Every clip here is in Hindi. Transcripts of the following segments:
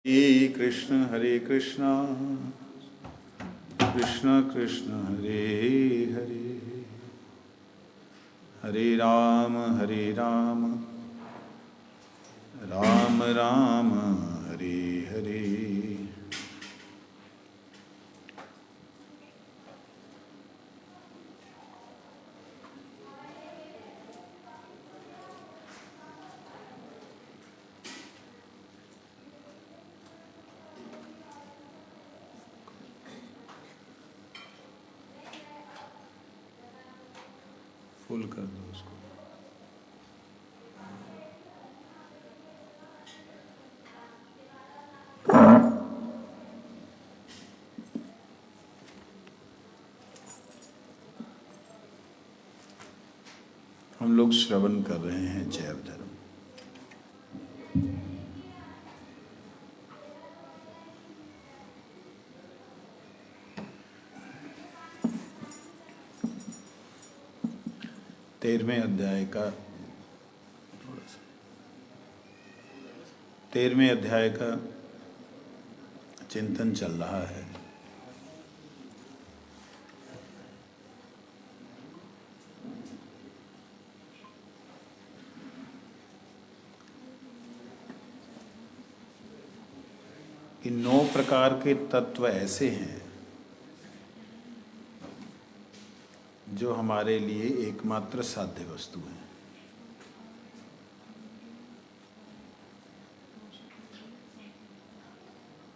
हरे कृष्णा कृष्ण कृष्ण हरे हरे, हरे राम राम राम हरे हरे। फुल कर दो उसको। हम लोग श्रवण कर रहे हैं जैव धर्म। तेरहवें अध्याय का चिंतन चल रहा है। कि 9 प्रकार के तत्व ऐसे हैं जो हमारे लिए एकमात्र साध्य वस्तु है।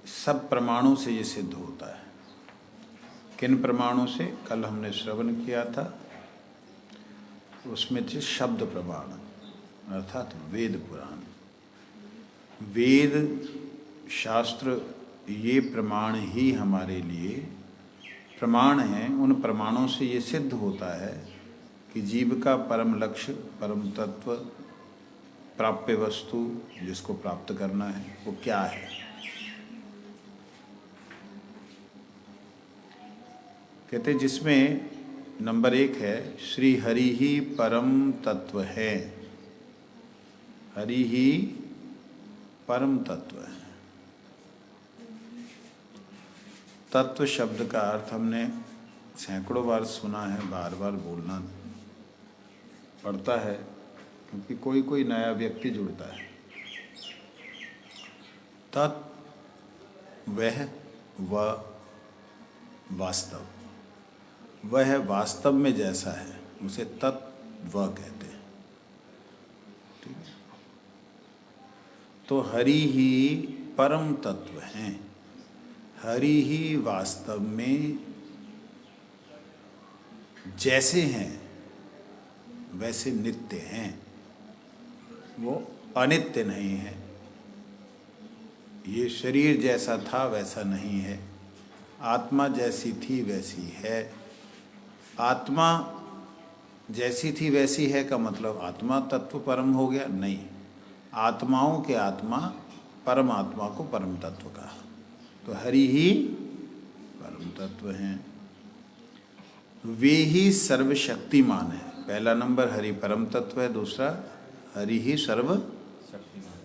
सब प्रमाणों से ये सिद्ध होता है। किन प्रमाणों से? कल हमने श्रवण किया था, उसमें थे शब्द प्रमाण अर्थात वेद पुराण। वेद शास्त्र ये प्रमाण ही हमारे लिए प्रमाण हैं। उन प्रमाणों से ये सिद्ध होता है कि जीव का परम लक्ष्य, परम तत्व, प्राप्य वस्तु जिसको प्राप्त करना है वो क्या है। कहते जिसमें नंबर 1 है श्री हरि ही परम तत्व है। हरि ही परम तत्व है। तत्व शब्द का अर्थ हमने सैकड़ों बार सुना है, बार बार बोलना पड़ता है क्योंकि कोई कोई नया व्यक्ति जुड़ता है। तत्व वह वास्तव, वह वास्तव में जैसा है उसे तत्व कहते हैं। ठीक है? तो हरि ही परम तत्व हैं। हरि ही वास्तव में जैसे हैं वैसे नित्य हैं, वो अनित्य नहीं है। ये शरीर जैसा था वैसा नहीं है। आत्मा जैसी थी वैसी है। आत्मा जैसी थी वैसी है का मतलब आत्मा तत्व परम हो गया? नहीं, आत्माओं के आत्मा परमात्मा को परम तत्व कहा। तो हरि ही परम तत्व हैं। वे ही सर्वशक्तिमान है। पहला नंबर हरि परम तत्व है, दूसरा हरि ही सर्व शक्तिमान,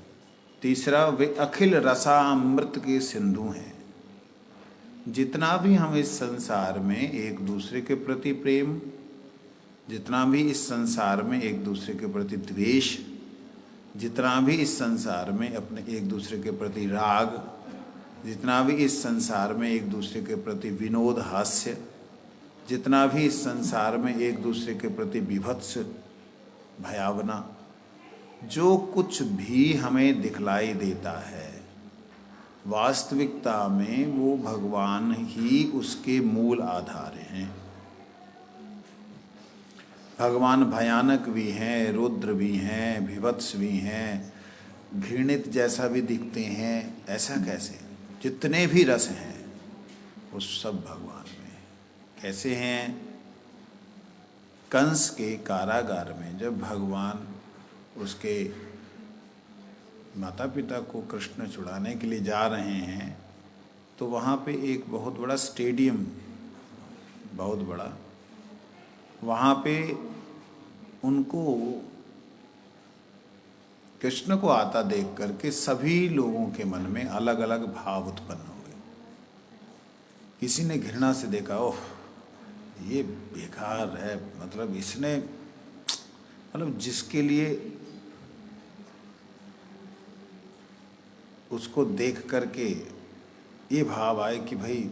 तीसरा वे अखिल रसामृत के सिंधु हैं। जितना भी हम इस संसार में एक दूसरे के प्रति प्रेम, जितना भी इस संसार में एक दूसरे के प्रति द्वेष, जितना भी इस संसार में अपने एक दूसरे के प्रति राग, जितना भी इस संसार में एक दूसरे के प्रति विनोद हास्य, जितना भी इस संसार में एक दूसरे के प्रति विभत्स भयावना, जो कुछ भी हमें दिखलाई देता है वास्तविकता में वो भगवान ही उसके मूल आधार हैं। भगवान भयानक भी हैं, रुद्र भी हैं, विभत्स भी हैं, घृणित जैसा भी दिखते हैं। ऐसा कैसे? जितने भी रस हैं वो सब भगवान में। कैसे हैं? कंस के कारागार में जब भगवान उसके माता पिता को कृष्ण छुड़ाने के लिए जा रहे हैं तो वहाँ पे एक बहुत बड़ा स्टेडियम, बहुत बड़ा, वहाँ पे उनको कृष्ण को आता देख करके सभी लोगों के मन में अलग अलग भाव उत्पन्न हो गए। किसी ने घृणा से देखा, ओह ये बेकार है, मतलब इसने, मतलब जिसके लिए उसको देख करके ये भाव आए कि भाई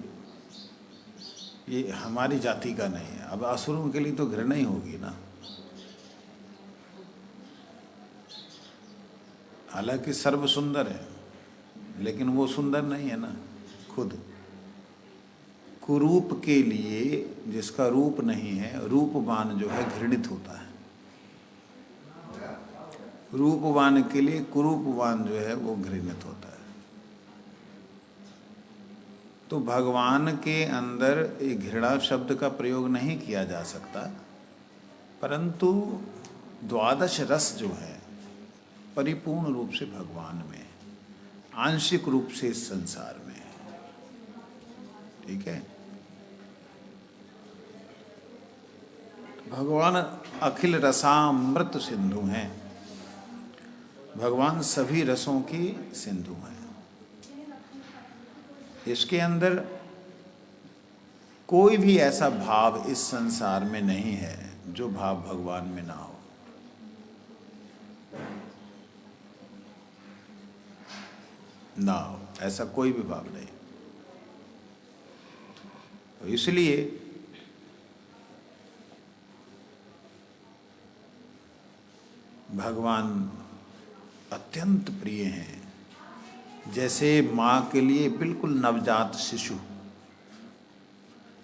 ये हमारी जाति का नहीं है। अब असुरों के लिए तो घृणा ही होगी ना। हालांकि सर्व सुंदर है, लेकिन वो सुंदर नहीं है ना खुद। कुरूप के लिए, जिसका रूप नहीं है, रूपवान जो है घृणित होता है। रूपवान के लिए कुरूपवान जो है वो घृणित होता है। तो भगवान के अंदर एक घृणा शब्द का प्रयोग नहीं किया जा सकता, परंतु द्वादश रस जो है परिपूर्ण रूप से भगवान में है, आंशिक रूप से इस संसार में है। ठीक है। भगवान अखिल रसामृत सिंधु हैं। भगवान सभी रसों की सिंधु हैं। इसके अंदर कोई भी ऐसा भाव इस संसार में नहीं है जो भाव भगवान में ना हो। ना हो, ऐसा कोई भी भाव नहीं। तो इसलिए भगवान अत्यंत प्रिय हैं। जैसे माँ के लिए बिल्कुल नवजात शिशु,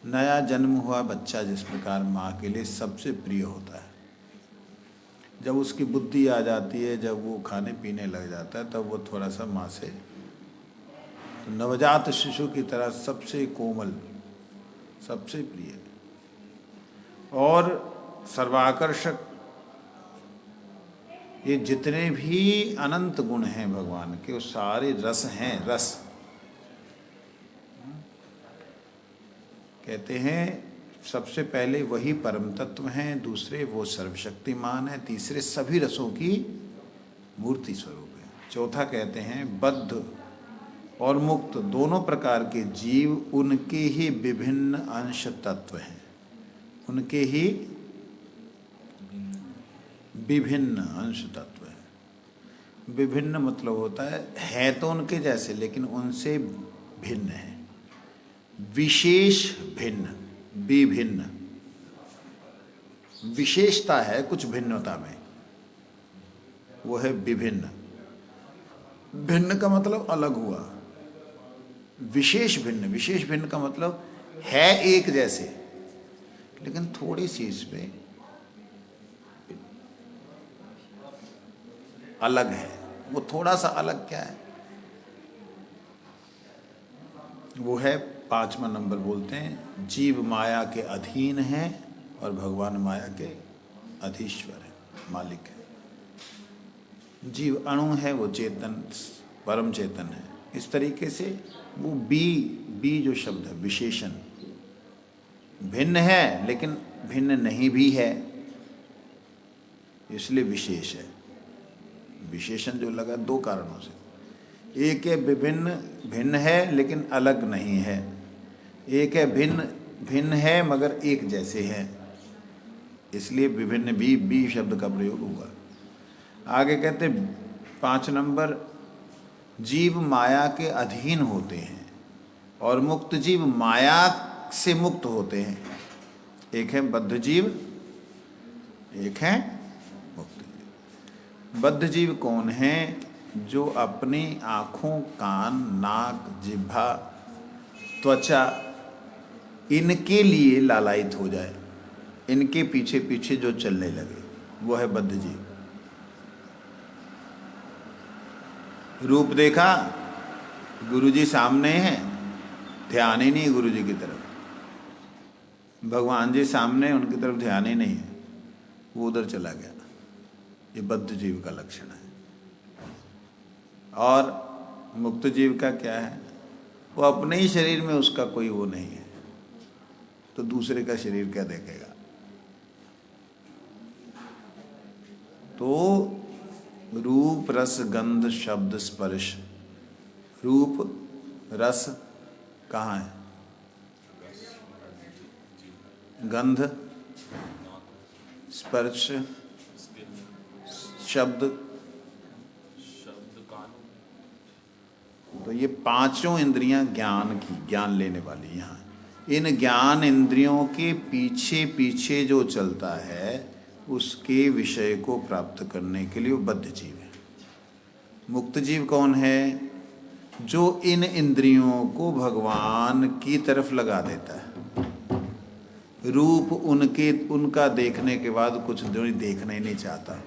नया जन्म हुआ बच्चा जिस प्रकार माँ के लिए सबसे प्रिय होता है, जब उसकी बुद्धि आ जाती है, जब वो खाने पीने लग जाता है, तब वो थोड़ा सा माँ से, तो नवजात शिशु की तरह सबसे कोमल, सबसे प्रिय और सर्वाकर्षक, ये जितने भी अनंत गुण हैं भगवान के, वो सारे रस हैं। रस कहते हैं सबसे पहले वही परम तत्व हैं, दूसरे वो सर्वशक्तिमान है, तीसरे सभी रसों की मूर्ति स्वरूप है, चौथा कहते हैं बद्ध और मुक्त दोनों प्रकार के जीव उनके ही विभिन्न अंश तत्व हैं। उनके ही विभिन्न अंश तत्व है। विभिन्न मतलब होता है तो उनके जैसे, लेकिन उनसे भिन्न है। विशेष भिन्न, विभिन्न, विशेषता है कुछ भिन्नता में, वो है विभिन्न। भिन्न का मतलब अलग हुआ। विशेष भिन्न, विशेष भिन्न का मतलब है एक जैसे, लेकिन थोड़ी सी इसमें अलग है। वो थोड़ा सा अलग क्या है? वो है 5वां नंबर बोलते हैं, जीव माया के अधीन है और भगवान माया के अधीश्वर है, मालिक है। जीव अणु है, वो चेतन, परम चेतन है। इस तरीके से वो बी जो शब्द है, विशेषण, भिन्न है लेकिन भिन्न नहीं भी है, इसलिए विशेष है। विशेषण जो लगा दो कारणों से, एक है विभिन्न, भिन्न है लेकिन अलग नहीं है। एक है भिन्न, भिन्न है मगर एक जैसे हैं, इसलिए विभिन्न बी शब्द का प्रयोग हुआ। आगे कहते 5 नंबर, जीव माया के अधीन होते हैं और मुक्त जीव माया से मुक्त होते हैं। एक है बद्ध जीव, एक है मुक्त जीव। बद्ध जीव कौन है? जो अपनी आँखों, कान, नाक, जिह्वा, त्वचा, इनके लिए लालायित हो जाए, इनके पीछे पीछे जो चलने लगे, वो है बद्ध जीव। रूप देखा, गुरुजी सामने हैं, ध्यान ही नहीं गुरुजी की तरफ। भगवान जी सामने, उनकी तरफ ध्यान ही नहीं है, वो उधर चला गया। ये बद्ध जीव का लक्षण है। और मुक्त जीव का क्या है? वो अपने ही शरीर में उसका कोई वो नहीं है, तो दूसरे का शरीर क्या देखेगा? तो रूप रस गंध शब्द स्पर्श। रूप रस कहाँ है? गंध स्पर्श शब्द। तो ये पांचों इंद्रियां ज्ञान की, ज्ञान लेने वाली। यहाँ इन ज्ञान इंद्रियों के पीछे पीछे जो चलता है उसके विषय को प्राप्त करने के लिए वो बद्ध जीव है। मुक्त जीव कौन है? जो इन इंद्रियों को भगवान की तरफ लगा देता है। रूप उनका देखने के बाद कुछ जो देखना ही नहीं चाहता।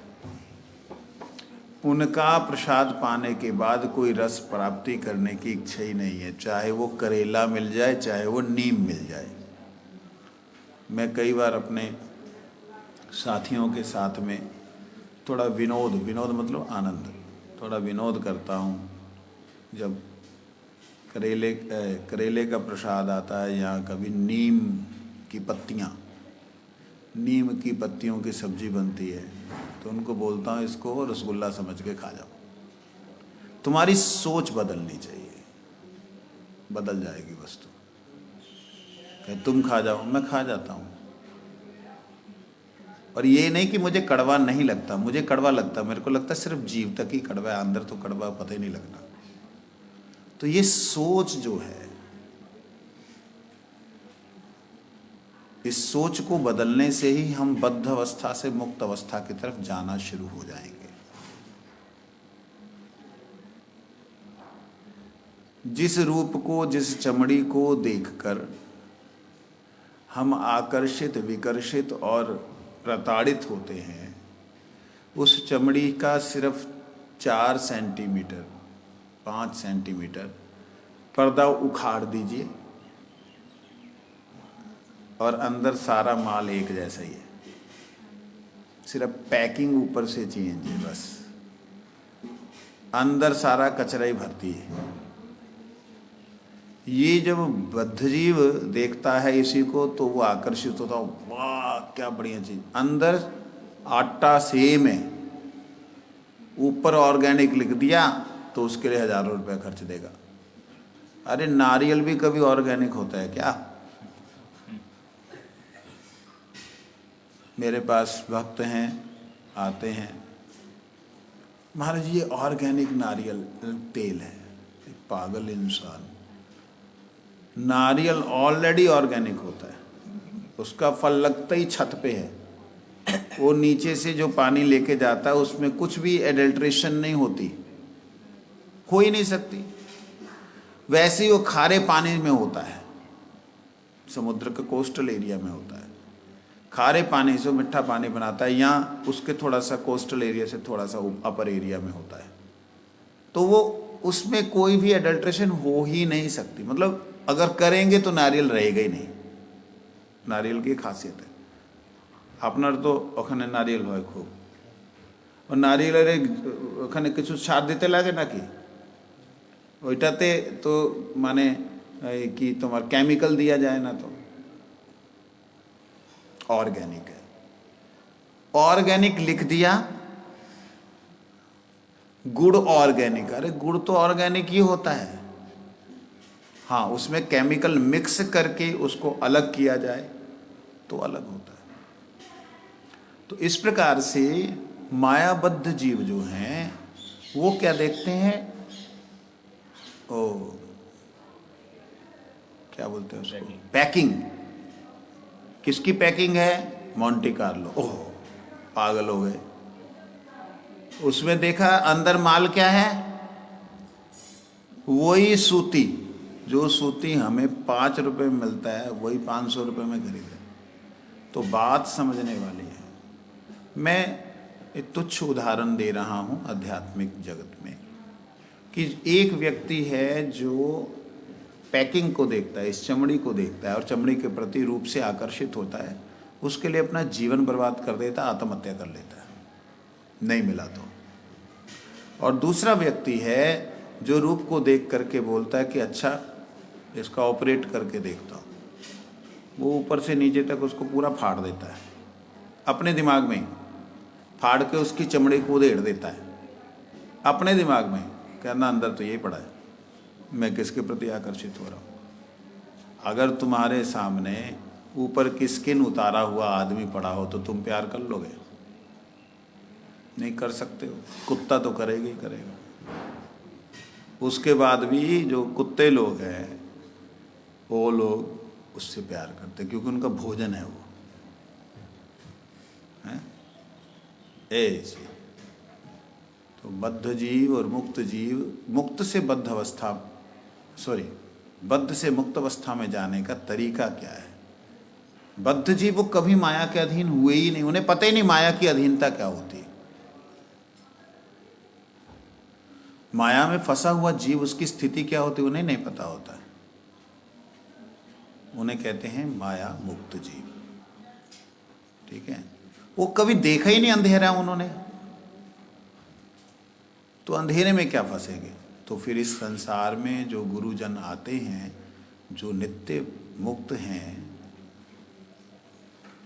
उनका प्रसाद पाने के बाद कोई रस प्राप्ति करने की इच्छा ही नहीं है, चाहे वो करेला मिल जाए चाहे वो नीम मिल जाए। मैं कई बार अपने साथियों के साथ में थोड़ा विनोद मतलब आनंद, थोड़ा विनोद करता हूँ। जब करेले का प्रसाद आता है या कभी नीम की पत्तियों की सब्जी बनती है तो उनको बोलता हूँ इसको रसगुल्ला समझ के खा जाओ। तुम्हारी सोच बदलनी चाहिए, बदल जाएगी वस्तु। तुम खा जाओ, मैं खा जाता हूँ। और ये नहीं कि मुझे कड़वा नहीं लगता, मुझे कड़वा लगता, मेरे को लगता सिर्फ जीव तक ही कड़वा है, अंदर तो कड़वा पता ही नहीं लगना। तो ये सोच जो है, इस सोच को बदलने से ही हम बद्ध अवस्था से मुक्त अवस्था की तरफ जाना शुरू हो जाएंगे। जिस रूप को, जिस चमड़ी को देखकर हम आकर्षित, विकर्षित और प्रताड़ित होते हैं, उस चमड़ी का सिर्फ 4 सेंटीमीटर 5 सेंटीमीटर पर्दा उखाड़ दीजिए और अंदर सारा माल एक जैसा ही है, सिर्फ पैकिंग ऊपर से चेंज है, बस अंदर सारा कचरा ही भरती है। ये जब बद्धजीव देखता है इसी को तो वो आकर्षित होता है, वाह क्या बढ़िया चीज। अंदर आटा सेम है, ऊपर ऑर्गेनिक लिख दिया तो उसके लिए हजारों रुपए खर्च देगा। अरे नारियल भी कभी ऑर्गेनिक होता है क्या? मेरे पास भक्त हैं, आते हैं, महाराज ये ऑर्गेनिक नारियल तेल है। पागल इंसान, नारियल ऑलरेडी ऑर्गेनिक होता है, उसका फल लगता ही छत पे है, वो नीचे से जो पानी लेके जाता है उसमें कुछ भी एडल्ट्रेशन नहीं होती, हो ही नहीं सकती। वैसे ही वो खारे पानी में होता है, समुद्र के कोस्टल एरिया में होता है, खारे पानी से मीठा पानी बनाता है, यहाँ उसके थोड़ा सा कोस्टल एरिया से थोड़ा सा अपर एरिया में होता है, तो वो उसमें कोई भी एडल्ट्रेशन हो ही नहीं सकती। मतलब अगर करेंगे तो नारियल रहेगा ही नहीं, नारियल की खासियत है। আপনার তো ওখানে নারিয়েল হয় খুব, ও নারিয়েলের ওখানে কিছু সার দিতে লাগে নাকি? ওইটাতে তো মানে কি তোমার কেমিক্যাল दिया যায় না, তো ऑर्गेनिक है। ऑर्गेनिक लिख दिया, गुड़ ऑर्गेनिक, अरे गुड़ तो ऑर्गेनिक ही होता है, हाँ उसमें केमिकल मिक्स करके उसको अलग किया जाए तो अलग होता है। तो इस प्रकार से मायाबद्ध जीव जो हैं वो क्या देखते हैं, ओ क्या बोलते हैं उसको, पैकिंग। किसकी पैकिंग है? Monte Carlo. ओह पागल हो गए। उसमें देखा अंदर माल क्या है, वही सूती, जो सूती हमें 5 रुपए में मिलता है वही 500 रुपए में खरीदे। तो बात समझने वाली है। मैं एक तुच्छ उदाहरण दे रहा हूँ आध्यात्मिक जगत में कि एक व्यक्ति है जो पैकिंग को देखता है, इस चमड़ी को देखता है और चमड़ी के प्रति रूप से आकर्षित होता है, उसके लिए अपना जीवन बर्बाद कर देता है, आत्महत्या कर लेता है नहीं मिला तो। और दूसरा व्यक्ति है जो रूप को देख करके बोलता है कि अच्छा इसका ऑपरेट करके देखता हूँ, वो ऊपर से नीचे तक उसको पूरा फाड़ देता है, अपने दिमाग में फाड़ के उसकी चमड़ी को उधेड़ देता है अपने दिमाग में कहना अंदर तो यही पड़ा है, मैं किसके प्रति आकर्षित हो रहा हूँ। अगर तुम्हारे सामने ऊपर की स्किन उतारा हुआ आदमी पड़ा हो तो तुम प्यार कर लोगे? नहीं कर सकते हो। कुत्ता तो करेगा ही करेगा। उसके बाद भी जो कुत्ते लोग हैं वो लोग उससे प्यार करते हैं क्योंकि उनका भोजन है वो, है ऐसे। तो बद्ध जीव और मुक्त जीव, मुक्त से बद्ध अवस्था, सॉरी, बद्ध से मुक्त अवस्था में जाने का तरीका क्या है? बद्ध जीव वो कभी माया के अधीन हुए ही नहीं, उन्हें पता ही नहीं माया की अधीनता क्या होती है। माया में फंसा हुआ जीव, उसकी स्थिति क्या होती है उन्हें नहीं पता होता है। उन्हें कहते हैं माया मुक्त जीव, ठीक है। वो कभी देखा ही नहीं अंधेरा उन्होंने, तो अंधेरे में क्या फंसेंगे। तो फिर इस संसार में जो गुरुजन आते हैं, जो नित्य मुक्त हैं,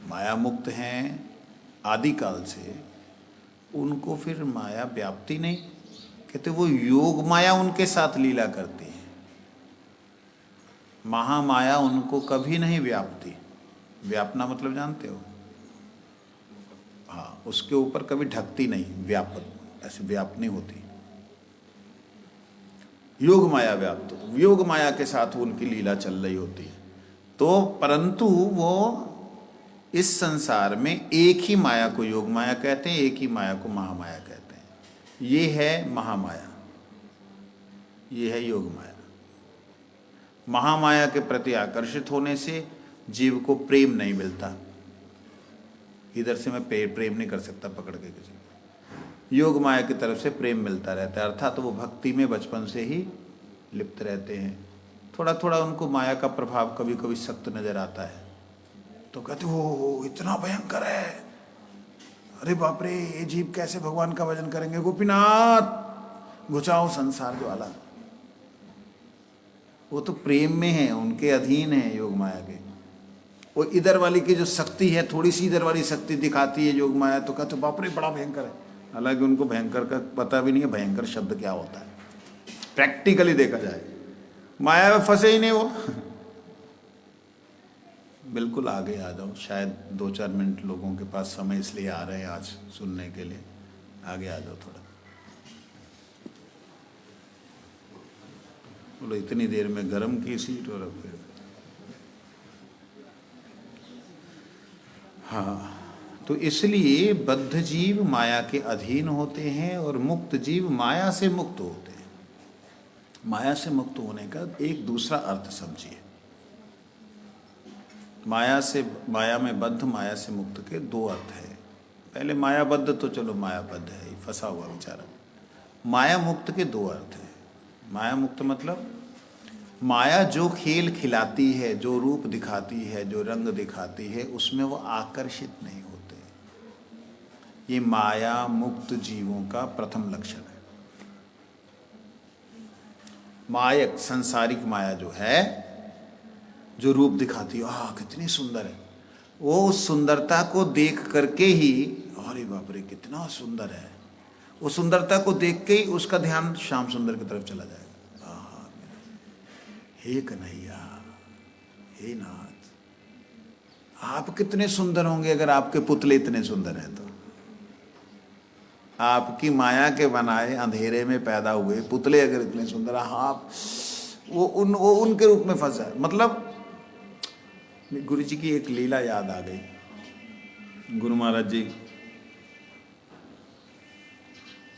माया मुक्त हैं आदिकाल से, उनको फिर माया व्याप्ति नहीं। कहते वो योग माया उनके साथ लीला करती है, महामाया उनको कभी नहीं व्यापती। व्यापना मतलब जानते हो? हाँ, उसके ऊपर कभी ढकती नहीं, व्यापक ऐसे व्याप नहीं होती। योग माया व्याप्त, योग माया के साथ उनकी लीला चल रही होती है। तो परंतु वो इस संसार में एक ही माया को योग माया कहते हैं, एक ही माया को महामाया कहते हैं। ये है महामाया, ये है योग माया। महामाया के प्रति आकर्षित होने से जीव को प्रेम नहीं मिलता। इधर से मैं प्रेम नहीं कर सकता पकड़ के किसी को। योग माया की तरफ से प्रेम मिलता रहता है, अर्थात तो वो भक्ति में बचपन से ही लिप्त रहते हैं। थोड़ा थोड़ा उनको माया का प्रभाव कभी कभी सख्त नजर आता है, तो कहते हो इतना भयंकर है, अरे बाप रे, ये जीव कैसे भगवान का भजन करेंगे, गोपीनाथ घुचाओ संसार ज्वाला। वो तो प्रेम में है, उनके अधीन है योग माया के। वो इधर वाली की जो शक्ति है, थोड़ी सी इधर वाली शक्ति दिखाती है योग माया, तो कहते बाप रे बड़ा भयंकर है। हालांकि उनको भयंकर का पता भी नहीं है भयंकर शब्द क्या होता है, प्रैक्टिकली देखा जाए। माया में फंसे ही नहीं वो। बिल्कुल आगे आ जाओ, शायद 2-4 मिनट लोगों के पास समय इसलिए आ रहे हैं आज सुनने के लिए। आगे आ जाओ थोड़ा। बोलो इतनी देर में गर्म की सीट और फिर हाँ। तो इसलिए बद्ध जीव माया के अधीन होते हैं और मुक्त जीव माया से मुक्त होते हैं। माया से मुक्त होने का एक दूसरा अर्थ समझिए। माया में बद्ध, माया से मुक्त के दो अर्थ है। पहले मायाबद्ध तो चलो मायाबद्ध है, फंसा हुआ बेचारा। माया मुक्त के दो अर्थ है। माया मुक्त मतलब माया जो खेल खिलाती है, जो रूप दिखाती है, जो रंग दिखाती है, उसमें वो आकर्षित नहीं होते। ये माया मुक्त जीवों का प्रथम लक्षण है। मायक सांसारिक माया जो है, जो रूप दिखाती है, कितनी सुंदर है, वो उस सुंदरता को देख करके ही अरे बाप रे कितना सुंदर है, वो सुंदरता को देख के ही उसका ध्यान श्याम सुंदर की तरफ चला जाएगा। हे कन्हैया, हे नाथ, आप कितने सुंदर होंगे अगर आपके पुतले इतने सुंदर हैं तो। आपकी माया के बनाए अंधेरे में पैदा हुए पुतले अगर इतने सुंदर, आप वो उनके रूप में फंसा है। मतलब गुरु जी की एक लीला याद आ गई। गुरु महाराज जी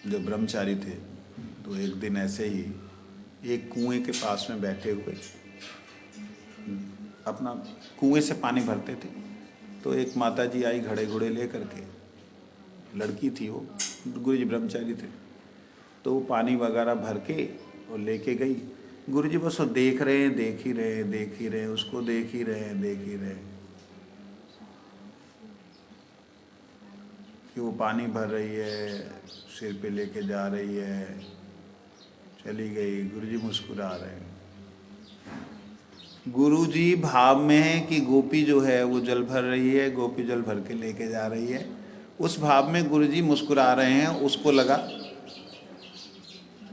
जब ब्रह्मचारी थे तो एक दिन ऐसे ही एक कुएं के पास में बैठे हुए अपना कुएं से पानी भरते थे, तो एक माता जी आई घड़े घोड़े ले करके, लड़की थी वो, गुरु जी ब्रह्मचारी थे, तो वो पानी वगैरह भर के और लेके गई। गुरु जी बस वो देख रहे हैं, देख ही रहे, उसको देख ही रहे कि वो पानी भर रही है, सिर पे लेके जा रही है, चली गई। गुरुजी मुस्कुरा रहे हैं। गुरुजी भाव में है कि गोपी जो है वो जल भर रही है, गोपी जल भर के लेके जा रही है, उस भाव में गुरुजी मुस्कुरा रहे हैं। उसको लगा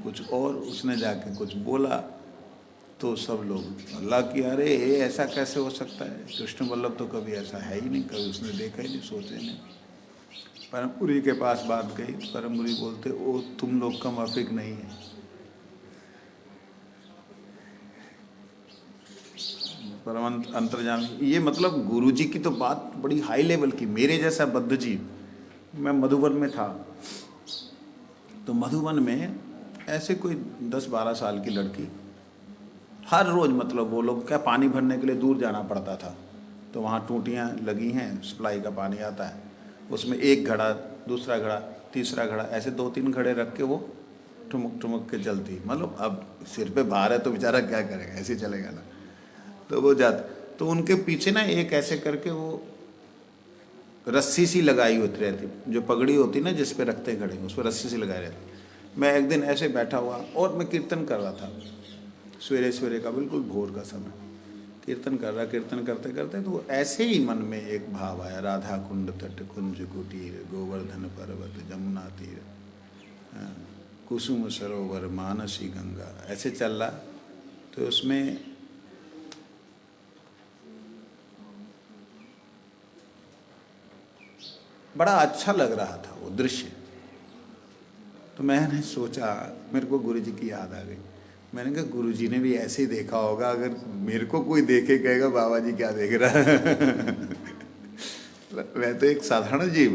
कुछ और उसने जाके कुछ बोला तो सब लोग अल्लाह की, अरे ये ऐसा कैसे हो सकता है, कृष्ण वल्लभ तो कभी ऐसा है ही नहीं, कभी उसने देखा ही नहीं, सोचे नहीं। परमपुरी के पास बात गई, परमपुरी बोलते ओ तुम लोग का माफिक नहीं है, परम अंतर्जामी। ये मतलब गुरु जी की तो बात बड़ी हाई लेवल की। मेरे जैसा बद्ध जीव, मैं मधुबन में था, तो मधुबन में ऐसे कोई 10-12 साल की लड़की, हर रोज़ मतलब वो लोग क्या पानी भरने के लिए दूर जाना पड़ता था, तो वहाँ टूटियाँ लगी हैं, सप्लाई का पानी आता है, उसमें एक घड़ा, दूसरा घड़ा, तीसरा घड़ा, ऐसे 2-3 घड़े रख के वो ठुमक ठुमक के चलती। मतलब अब सिर पे भार है तो बेचारा क्या करेगा, ऐसे चलेगा ना, तो वो जाते। तो उनके पीछे ना एक ऐसे करके वो रस्सी सी लगाई होती रहती, जो पगड़ी होती ना जिस पे रखते घड़े, उस पर रस्सी सी लगाई रहती। मैं एक दिन ऐसे बैठा हुआ और मैं कीर्तन कर रहा था, सवेरे सवेरे का बिल्कुल भोर का समय, कीर्तन कर रहा, कीर्तन करते करते तो ऐसे ही मन में एक भाव आया, राधा कुंड तट कुंज कुटीर, गोवर्धन पर्वत जमुना तीर, कुसुम सरोवर मानसी गंगा, ऐसे चल रहा। तो उसमें बड़ा अच्छा लग रहा था वो दृश्य। तो मैंने सोचा, मेरे को गुरु जी की याद आ गई। मैंने कहा गुरु जी ने भी ऐसे ही देखा होगा, अगर मेरे को कोई देखे कहेगा बाबा जी क्या देख रहा है। मैं तो एक साधारण जीव,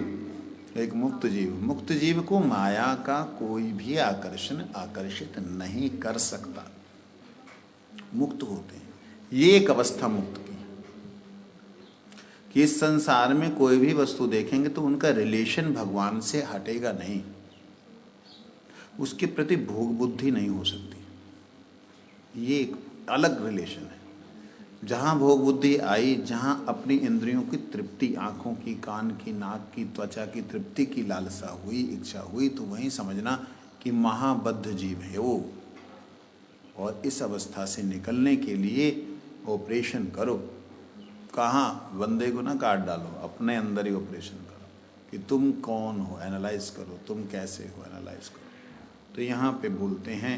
एक मुक्त जीव, मुक्त जीव को माया का कोई भी आकर्षण आकर्षित नहीं कर सकता। मुक्त होते हैं, ये एक अवस्था मुक्त की, कि इस संसार में कोई भी वस्तु देखेंगे तो उनका रिलेशन भगवान से हटेगा नहीं, उसके प्रति भोग बुद्धि नहीं हो सकती। ये एक अलग रिलेशन है। जहाँ भोग बुद्धि आई, जहाँ अपनी इंद्रियों की तृप्ति, आँखों की, कान की, नाक की, त्वचा की तृप्ति की लालसा हुई, इच्छा हुई, तो वहीं समझना कि महाबद्ध जीव है वो। और इस अवस्था से निकलने के लिए ऑपरेशन करो। कहाँ? बंदे को ना काट डालो, अपने अंदर ही ऑपरेशन करो कि तुम कौन हो, एनालाइज करो, तुम कैसे हो, एनालाइज करो। तो यहाँ पे बोलते हैं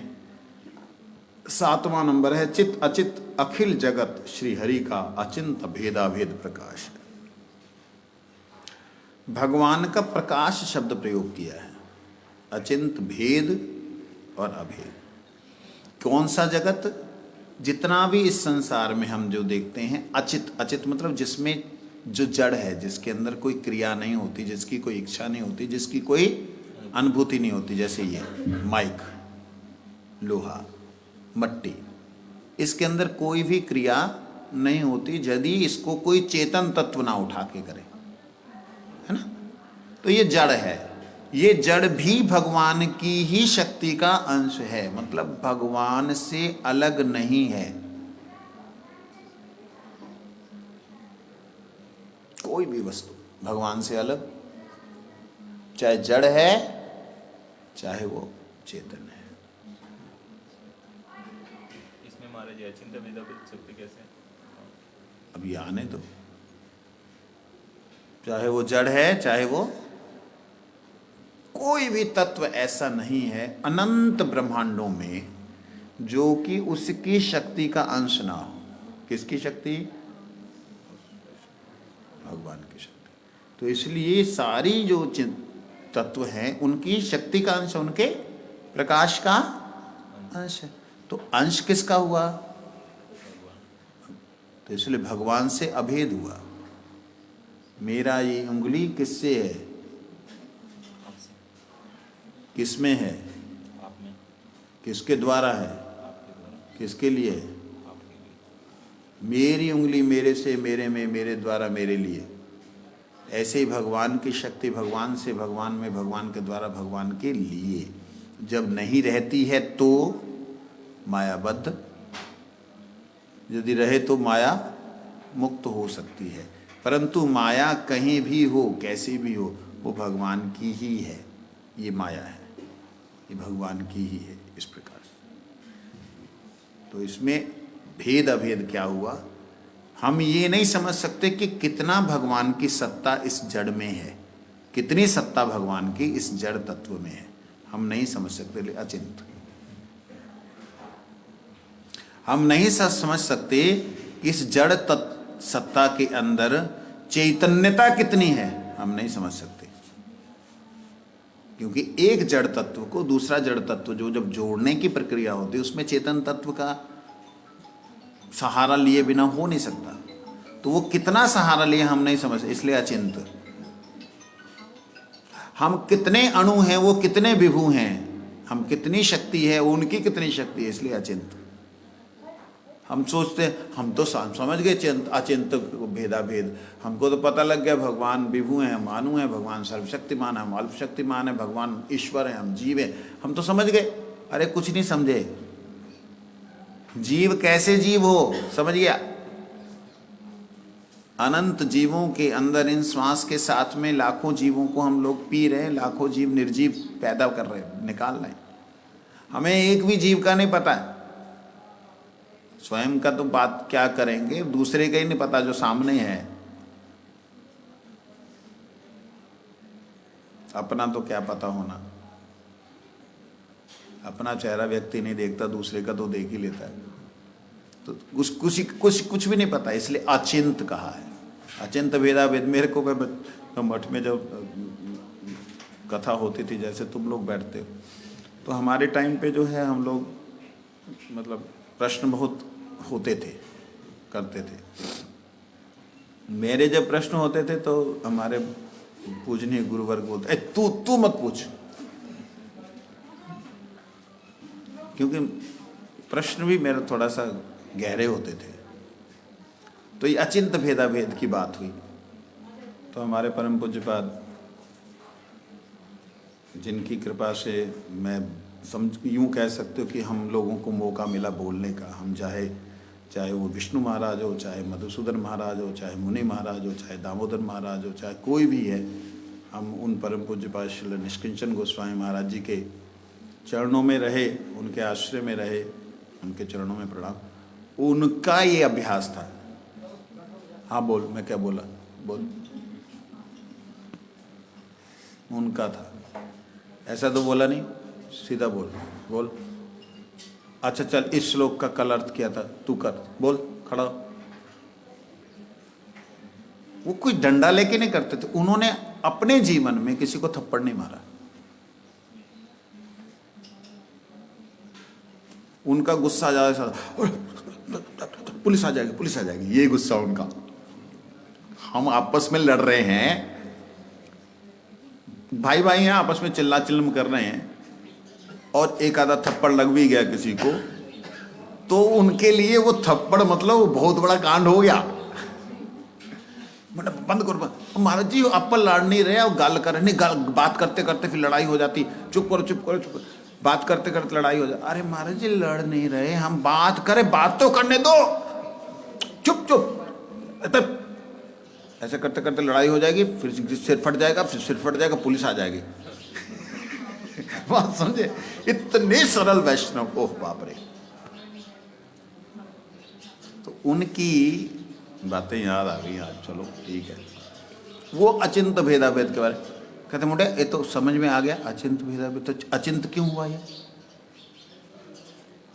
7वां नंबर है, चित अचित अखिल जगत श्री हरि का अचिंत भेदाभेद प्रकाश। भगवान का प्रकाश शब्द प्रयोग किया है, अचिंत, भेद और अभेद। कौन सा जगत? जितना भी इस संसार में हम जो देखते हैं, अचित, अचित मतलब जिसमें जो जड़ है, जिसके अंदर कोई क्रिया नहीं होती, जिसकी कोई इच्छा नहीं होती, जिसकी कोई अनुभूति नहीं होती, जैसे ये माइक, लोहा, मट्टी, इसके अंदर कोई भी क्रिया नहीं होती यदि इसको कोई चेतन तत्व ना उठा के करे, है ना। तो ये जड़ है, ये जड़ भी भगवान की ही शक्ति का अंश है, मतलब भगवान से अलग नहीं है। कोई भी वस्तु भगवान से अलग, चाहे जड़ है चाहे वो चेतन है। इसमें महाराज अचिंत्य भेदाभेद शक्ति कैसे? अब ये आने दो, चाहे वो जड़ है चाहे वो, कोई भी तत्व ऐसा नहीं है अनंत ब्रह्मांडों में जो कि उसकी शक्ति का अंश ना हो। किसकी शक्ति? भगवान की शक्ति। तो इसलिए सारी जो तत्व हैं उनकी शक्ति का अंश, उनके प्रकाश का अंश है। तो अंश किसका हुआ? तो इसलिए भगवान से अभेद हुआ। मेरा ये उंगली किससे है? किसमें है? आप में। किसके द्वारा है? किसके लिए है? मेरी उंगली मेरे से, मेरे में, मेरे द्वारा, मेरे लिए। ऐसे ही भगवान की शक्ति भगवान से, भगवान में, भगवान के द्वारा, भगवान के लिए जब नहीं रहती है तो मायाबद्ध, यदि रहे तो माया मुक्त हो सकती है। परंतु माया कहीं भी हो, कैसी भी हो, वो भगवान की ही है। ये माया है, ये भगवान की ही है। इस प्रकार से तो इसमें भेद अभेद क्या हुआ? हम ये नहीं समझ सकते कि कितना भगवान की सत्ता इस जड़ में है, कितनी सत्ता भगवान की इस जड़ तत्व में है, हम नहीं समझ सकते। अचिंत, हम नहीं समझ सकते इस जड़ सत्ता के अंदर चैतन्यता कितनी है, हम नहीं समझ सकते। क्योंकि एक जड़ तत्व को दूसरा जड़ तत्व जो जब जोड़ने की प्रक्रिया होती है उसमें चेतन तत्व का सहारा लिए बिना हो नहीं सकता। तो वो कितना सहारा लिए हम नहीं समझ, इसलिए अचिंत। हम कितने अणु हैं, वो कितने विभु हैं, हम कितनी शक्ति है, उनकी कितनी शक्ति है, इसलिए अचिंत। हम सोचते हम तो समझ गए अचिंत भेदा भेद, हमको तो पता लग गया भगवान विभु हैं, हम अणु हैं, भगवान सर्वशक्तिमान है, हम अल्पशक्तिमान है, भगवान ईश्वर है, हम जीव हैं, हम तो समझ गए। अरे कुछ नहीं समझे। जीव कैसे जीव हो, समझ गया? अनंत जीवों के अंदर इन श्वास के साथ में लाखों जीवों को हम लोग पी रहे हैं, लाखों जीव निर्जीव पैदा कर रहे हैं, निकाल रहे हैं। हमें एक भी जीव का नहीं पता है। स्वयं का तो बात क्या करेंगे, दूसरे का ही नहीं पता जो सामने है। अपना तो क्या पता होना, अपना चेहरा व्यक्ति नहीं देखता, दूसरे का तो देख ही लेता है। तो कुछ भी नहीं पता, इसलिए अचिंत कहा है। अचिंत भेदा भेद। मेरे को मठ में जब कथा होती थी, जैसे तुम लोग बैठते हो, तो हमारे टाइम पे जो है हम लोग मतलब प्रश्न बहुत होते थे, करते थे। मेरे जब प्रश्न होते थे तो हमारे पूजनीय गुरुवर्ग बोलते तू मत पूछ, क्योंकि प्रश्न भी मेरा थोड़ा सा गहरे होते थे। तो ये अचिंत भेदा भेद की बात हुई। तो हमारे परम पूज्यपाद, जिनकी कृपा से मैं यूँ कह सकते हो कि हम लोगों को मौका मिला बोलने का, हम चाहे वो विष्णु महाराज हो, चाहे मधुसूदन महाराज हो, चाहे मुनि महाराज हो, चाहे दामोदर महाराज हो, चाहे कोई भी है, हम उन परम पूज्यपाद श्री निष्किंचन गोस्वामी महाराज जी के चरणों में रहे, उनके आश्रय में रहे, उनके चरणों में प्रणाम। उनका ये अभ्यास था। हाँ बोल, मैं क्या बोला, बोल। उनका था, ऐसा तो बोला नहीं, सीधा बोल बोल। अच्छा चल, इस श्लोक का कल अर्थ क्या था, तू कर, बोल, खड़ा हो। वो कोई डंडा लेके नहीं करते थे, उन्होंने अपने जीवन में किसी को थप्पड़ नहीं मारा। उनका गुस्सा ज्यादा, पुलिस आ जाएगी, पुलिस आ जाएगी, ये गुस्सा उनका। हम आपस में लड़ रहे हैं, भाई भाई हैं, आपस में चिल्ला चिल्लम कर रहे हैं, और एक आधा थप्पड़ लग भी गया किसी को, तो उनके लिए वो थप्पड़ मतलब बहुत बड़ा कांड हो गया। मतलब बंद करो महाराज जी, आप लड़ नहीं रहे और गाल कर रहे, नहीं गाल, बात करते करते फिर लड़ाई हो जाती, चुप करो चुप करो चुप करो, बात करते करते लड़ाई हो जाती। अरे महाराज जी लड़ नहीं रहे, हम बात करें, बात तो करने दो, चुप चुप। ऐसे करते करते लड़ाई हो जाएगी, फिर सिर फट जाएगा, फिर सिर फट जाएगा, पुलिस आ जाएगी। बात समझे? इतने सरल वैष्णव, ओह बाप रे। तो उनकी बातें याद आ गई आज। चलो ठीक है। वो अचिंत भेदा भेद के बारे कहते मोटे, ये तो समझ में आ गया, अचिंत भेदा भेद। तो अचिंत क्यों हुआ ये?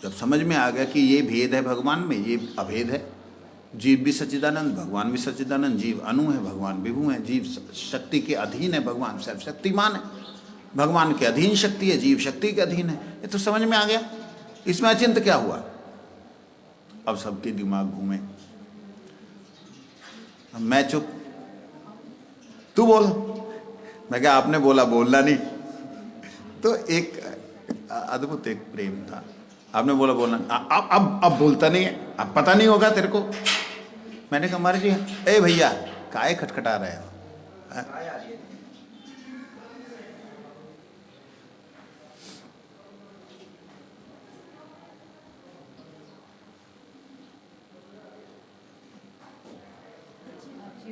जब समझ में आ गया कि ये भेद है भगवान में, ये अभेद है, जीव भी सच्चिदानंद, भगवान भी सच्चिदानंद, जीव अणु है, भगवान विभु है, जीव शक्ति के अधीन है, भगवान सर्वशक्तिमान है, भगवान के अधीन शक्ति है, जीव शक्ति के अधीन है। ये तो समझ में आ गया, इसमें अचिंत क्या हुआ? अब सबके दिमाग घूमे। मैं चुप, तू बोल। मैं क्या, आपने बोला, बोलना नहीं। तो एक अद्भुत एक प्रेम था, आपने बोला बोलना, अब बोलता नहीं है, अब पता नहीं होगा तेरे को। मैंने कहा महाराज जी, ए भैया काहे खटखटा रहे हो?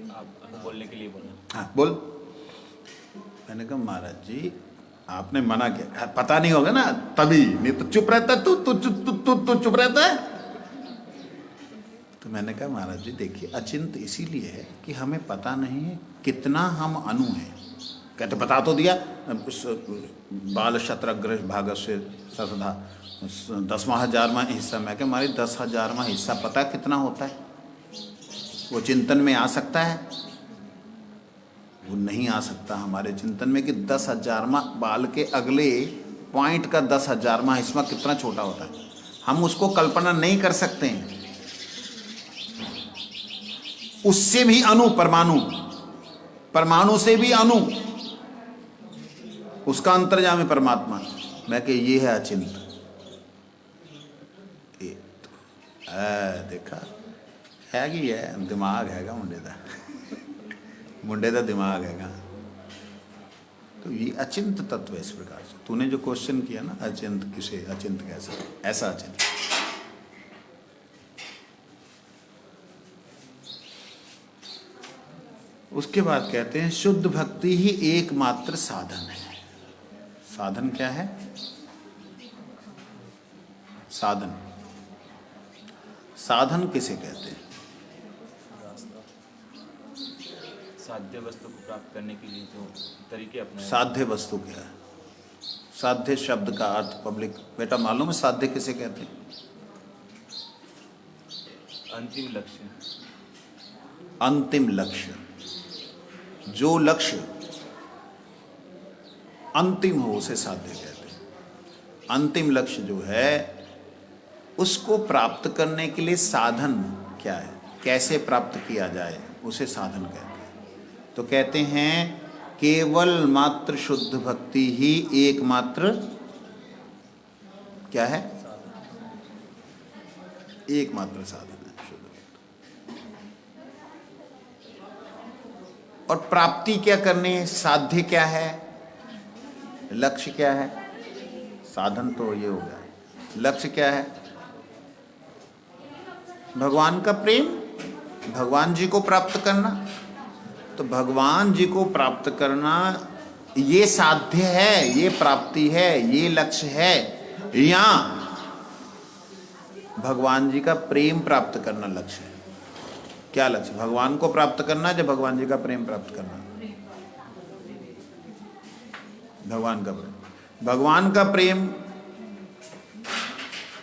आप बोलने के लिए बोला। हाँ बोल। मैंने कहा महाराज जी आपने मना किया, पता नहीं होगा ना तभी, नहीं तो चुप रहता, तू चुप रहता है। तो मैंने कहा महाराज जी देखिए, अचिंत इसीलिए है कि हमें पता नहीं है कितना हम अणु हैं। कहते बता तो दिया, बाल शतरग्र भाग से सतधा, 10वां 1000वां हिस्सा। मैं क्या हमारी 10,000वां हिस्सा पता कितना होता है? वो चिंतन में आ सकता है? वो नहीं आ सकता हमारे चिंतन में कि 10,000वां बाल के अगले पॉइंट का 10,000वां हिस्सा कितना छोटा होता है। हम उसको कल्पना नहीं कर सकते हैं। उससे भी अणु परमाणु, परमाणु से भी अणु, उसका अंतर्यामी परमात्मा। मैं कि ये है अचिंत। देखा है कि है दिमाग हैगा मुंडे का दिमाग हैगा। तो ये अचिंत तत्व है। इस प्रकार से तूने जो क्वेश्चन किया ना, अचिंत किसे, अचिंत कैसे, ऐसा अचिंत। उसके बाद कहते हैं शुद्ध भक्ति ही एकमात्र साधन है। साधन क्या है? साधन, साधन किसे कहते हैं? साध्य वस्तु को प्राप्त करने के लिए जो तरीके अपने। साध्य वस्तु क्या है? साध्य शब्द का अर्थ पब्लिक बेटा मालूम है साध्य किसे कहते हैं? अंतिम लक्ष्य। अंतिम लक्ष्य, जो लक्ष्य अंतिम हो उसे साध्य कहते हैं। अंतिम लक्ष्य जो है उसको प्राप्त करने के लिए साधन क्या है, कैसे प्राप्त किया जाए, उसे साधन कहते हैं। तो कहते हैं केवल मात्र शुद्ध भक्ति ही एकमात्र क्या है? एकमात्र साधन है शुद्ध भक्ति। और प्राप्ति क्या करनी है? साध्य क्या है? लक्ष्य क्या है? साधन तो ये हो गया, लक्ष्य क्या है? भगवान का प्रेम, भगवान जी को प्राप्त करना। तो भगवान जी को प्राप्त करना ये साध्य है, ये प्राप्ति है, ये लक्ष्य है, या भगवान जी का प्रेम प्राप्त करना लक्ष्य है? क्या लक्ष्य? भगवान को प्राप्त करना या भगवान जी का प्रेम प्राप्त करना? भगवान का प्रेम, भगवान का प्रेम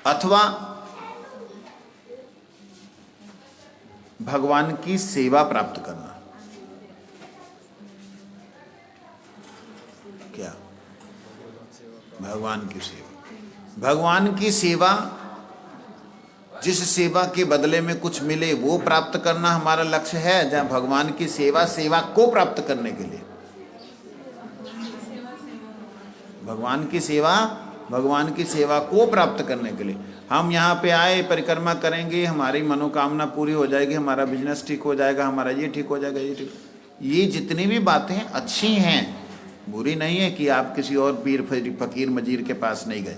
अथवा भगवान की सेवा प्राप्त करना। क्या? भगवान की सेवा। भगवान की सेवा, जिस सेवा के बदले में कुछ मिले वो प्राप्त करना हमारा लक्ष्य है, जहां भगवान की सेवा, सेवा को प्राप्त करने के लिए। भगवान की सेवा, भगवान की सेवा को प्राप्त करने के लिए हम यहाँ पे आए, परिक्रमा करेंगे, हमारी मनोकामना पूरी हो जाएगी, हमारा बिजनेस ठीक हो जाएगा, हमारा ये ठीक हो जाएगा, ये ठीक। ये जितनी भी बातें अच्छी हैं, बुरी नहीं है कि आप किसी और पीर फकीर मजीर के पास नहीं गए,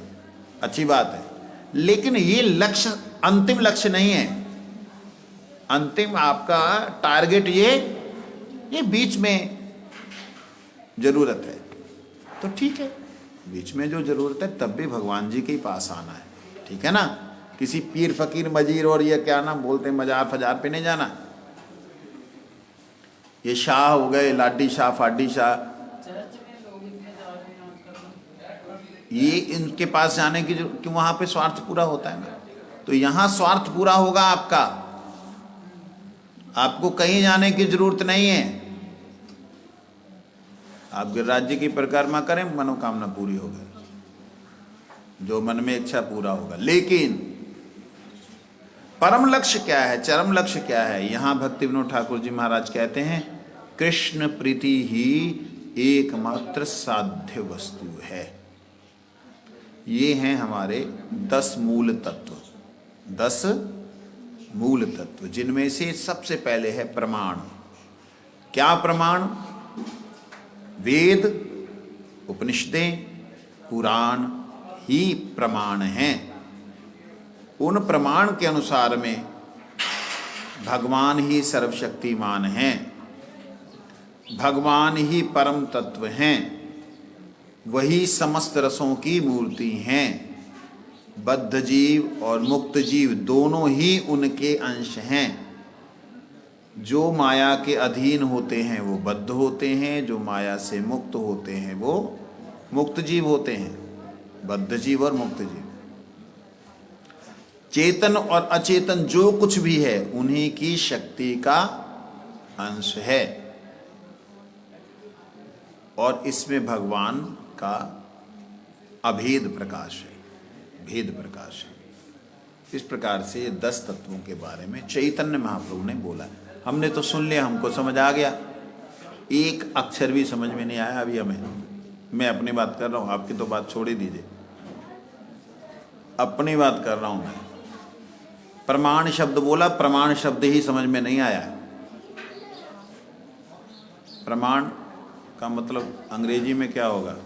अच्छी बात है, लेकिन ये लक्ष्य अंतिम लक्ष्य नहीं है। अंतिम आपका टारगेट ये बीच में जरूरत है तो ठीक है, बीच में जो जरूरत है तब भी भगवान जी के ही पास आना है, ठीक है ना। किसी पीर फकीर मजीर और ये क्या नाम बोलते हैं मजार फजार पे नहीं जाना। ये शाह हो गए, लाडी शाह, फाडी शाह, ये इनके पास जाने की कि वहां पे स्वार्थ पूरा होता है ना। तो यहां स्वार्थ पूरा होगा आपका, आपको कहीं जाने की जरूरत नहीं है। आप गिरिराज जी की परिक्रमा करें, मनोकामना पूरी हो गई, जो मन में इच्छा पूरा होगा। लेकिन परम लक्ष्य क्या है, चरम लक्ष्य क्या है? यहां भक्ति विनोद ठाकुर जी महाराज कहते हैं कृष्ण प्रीति ही एकमात्र साध्य वस्तु है। ये हैं हमारे 10 मूल तत्व, 10 मूल तत्व, जिनमें से सबसे पहले है प्रमाण। क्या प्रमाण? वेद, उपनिषदें, पुराण ही प्रमाण हैं। उन प्रमाण के अनुसार में भगवान ही सर्वशक्तिमान हैं, भगवान ही परम तत्व हैं, वही समस्त रसों की मूर्ति हैं। बद्ध जीव और मुक्त जीव दोनों ही उनके अंश हैं। जो माया के अधीन होते हैं वो बद्ध होते हैं, जो माया से मुक्त होते हैं वो मुक्त जीव होते हैं। बद्ध जीव और मुक्त जीव, चेतन और अचेतन जो कुछ भी है उन्हीं की शक्ति का अंश है, और इसमें भगवान का अभेद प्रकाश है, भेद प्रकाश है। इस प्रकार से ये 10 तत्वों के बारे में चैतन्य महाप्रभु ने बोला। हमने तो सुन लिया, हमको समझ आ गया, एक अक्षर भी समझ में नहीं आया अभी हमें। मैं अपनी बात कर रहा हूँ, आपकी तो बात छोड़ ही दीजिए, अपनी बात कर रहा हूँ मैं। प्रमाण शब्द बोला, प्रमाण शब्द ही समझ में नहीं आया। प्रमाण का मतलब अंग्रेजी में क्या होगा?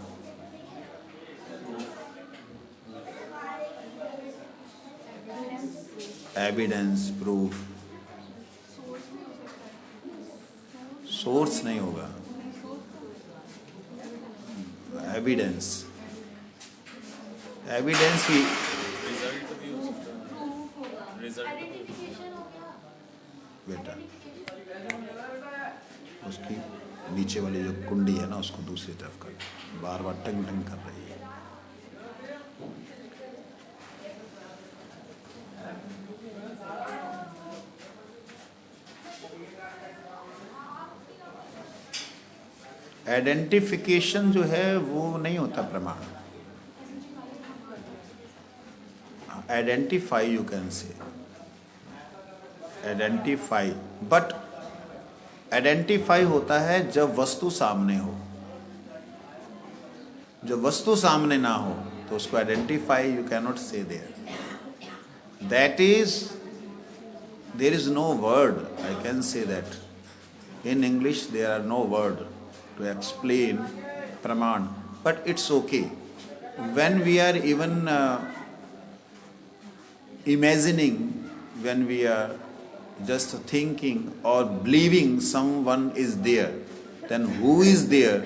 Evidence, proof. सोर्स नहीं होगा, एविडेंस। एविडेंस भी बेटा, उसकी नीचे वाली जो कुंडी है ना उसको दूसरी तरफ कर, बार बार टंग टंग कर रही है। आइडेंटिफिकेशन जो है वो नहीं होता प्रमाण। Identify you can say, identify, but identify होता है जब वस्तु सामने हो। जब वस्तु सामने ना हो तो उसको identify you can not say there. That is, there is no word, I can say that in English there are no word to explain praman, but it's okay when we are even imagining, when we are just thinking or believing someone is there, then who is there,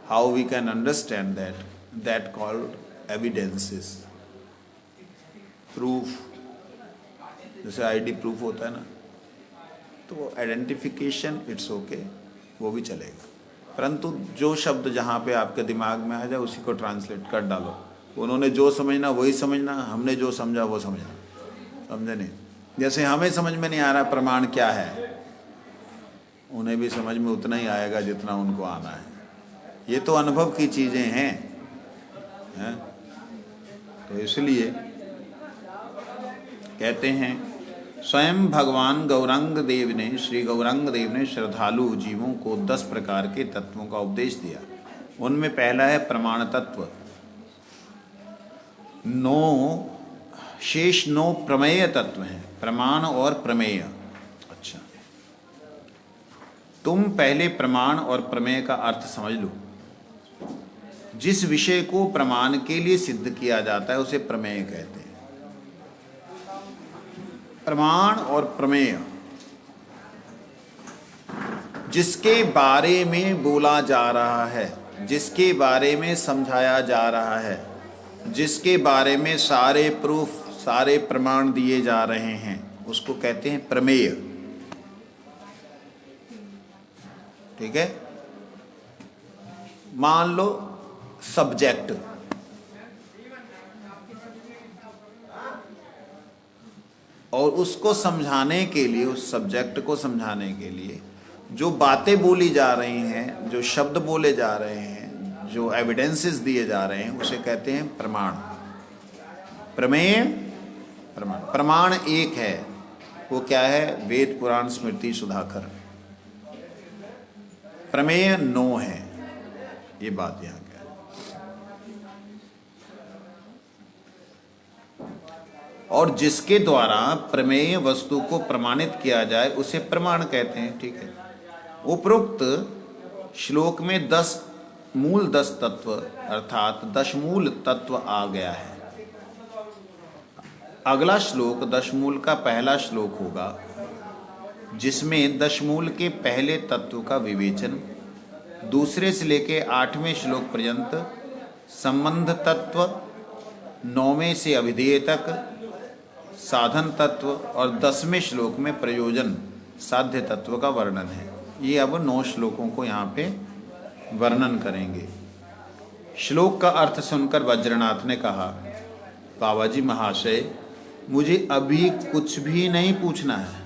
how we can understand that? That called evidences, proof। जैसे आईडी प्रूफ होता है ना, तो वो आइडेंटिफिकेशन इट्स ओके, वो भी चलेगा। परंतु जो शब्द जहाँ पे आपके दिमाग में आ जाए उसी को ट्रांसलेट कर डालो। उन्होंने जो समझना वही समझना, हमने जो समझा वो समझना, समझे नहीं? जैसे हमें समझ में नहीं आ रहा प्रमाण क्या है, उन्हें भी समझ में उतना ही आएगा जितना उनको आना है। ये तो अनुभव की चीज़ें हैं? तो इसलिए कहते हैं स्वयं भगवान गौरंग देव ने, श्री गौरंग देव ने श्रद्धालु जीवों को 10 प्रकार के तत्वों का उपदेश दिया। उनमें पहला है प्रमाण तत्व। 9 शेष 9 प्रमेय तत्व हैं, प्रमाण और प्रमेय। अच्छा, तुम पहले प्रमाण और प्रमेय का अर्थ समझ लो। जिस विषय को प्रमाण के लिए सिद्ध किया जाता है उसे प्रमेय कहते हैं। प्रमाण और प्रमेय, जिसके बारे में बोला जा रहा है, जिसके बारे में समझाया जा रहा है, जिसके बारे में सारे प्रूफ, सारे प्रमाण दिए जा रहे हैं, उसको कहते हैं प्रमेय। ठीक है? मान लो सब्जेक्ट, और उसको समझाने के लिए, उस सब्जेक्ट को समझाने के लिए जो बातें बोली जा रही हैं, जो शब्द बोले जा रहे हैं, जो एविडेंसेस दिए जा रहे हैं, उसे कहते हैं प्रमाण। प्रमेय, प्रमाण। प्रमाण एक है, वो क्या है? वेद पुराण स्मृति सुधाकर। प्रमेय 9 है। ये बात यहाँ क्या है? और जिसके द्वारा प्रमेय वस्तु को प्रमाणित किया जाए उसे प्रमाण कहते हैं। ठीक है? उपरोक्त श्लोक में 10 मूल 10 तत्व अर्थात 10 मूल तत्व आ गया है। अगला श्लोक 10 मूल का पहला श्लोक होगा, जिसमें 10 मूल के पहले तत्व का विवेचन, दूसरे से लेके 8वें श्लोक पर्यंत संबंध तत्व, 9वें से अभिधेय तक साधन तत्व, और 10वें श्लोक में प्रयोजन साध्य तत्व का वर्णन है। ये अब 9 श्लोकों को यहाँ पे वर्णन करेंगे। श्लोक का अर्थ सुनकर वज्रनाथ ने कहा, बाबा जी महाशय, मुझे अभी कुछ भी नहीं पूछना है।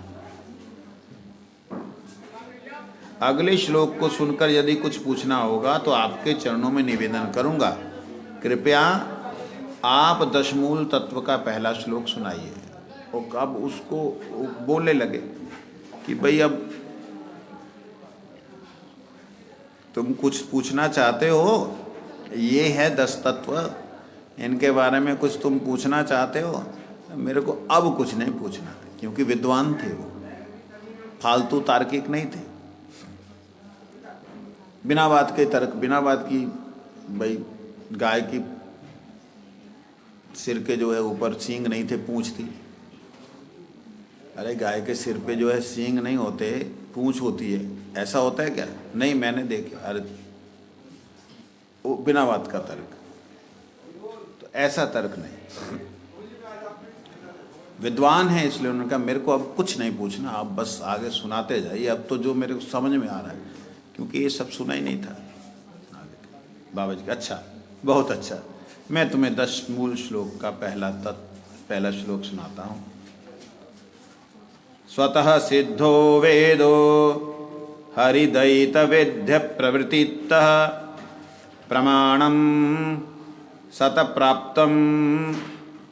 अगले श्लोक को सुनकर यदि कुछ पूछना होगा तो आपके चरणों में निवेदन करूंगा, कृपया आप दशमूल तत्व का पहला श्लोक सुनाइए। और अब उसको बोलने लगे कि भाई अब तुम कुछ पूछना चाहते हो, ये है 10 तत्व, इनके बारे में कुछ तुम पूछना चाहते हो, मेरे को अब कुछ नहीं पूछना, क्योंकि विद्वान थे वो, फालतू तार्किक नहीं थे। बिना बात के तर्क, बिना बात की, भाई गाय की सिर के जो है ऊपर सींग नहीं थे, पूंछ थी। अरे गाय के सिर पे जो है सींग नहीं होते, पूंछ होती है, ऐसा होता है क्या? नहीं, मैंने देखे। अरे वो बिना बात का तर्क, तो ऐसा तर्क नहीं। विद्वान है इसलिए उन्होंने कहा मेरे को अब कुछ नहीं पूछना, आप बस आगे सुनाते जाइए, अब तो जो मेरे को समझ में आ रहा है, क्योंकि ये सब सुना ही नहीं था। बाबा जी, अच्छा, बहुत अच्छा, मैं तुम्हें 10 मूल श्लोक का पहला श्लोक सुनाता हूँ। स्वतः सिद्धो वेदो हरिदयित वेद्य प्रवृत्तितः प्रमाणं सतप्राप्तं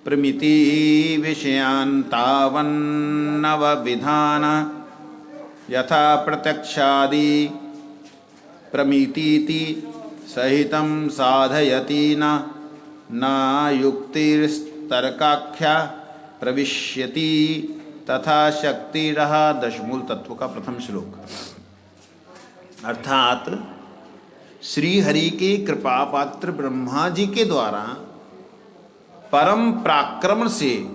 प्रमिति विषयान् तावन्नवविधान यथा प्रत्यक्षादि प्रमितीति सहितं साधयति न युक्तिस्तर्काख्या प्रविश्यति तथा शक्तिरः। दशमूल तत्व का प्रथम श्लोक। अर्थात श्री हरि के कृपा पात्र ब्रह्मा जी के द्वारा परम पराक्रम से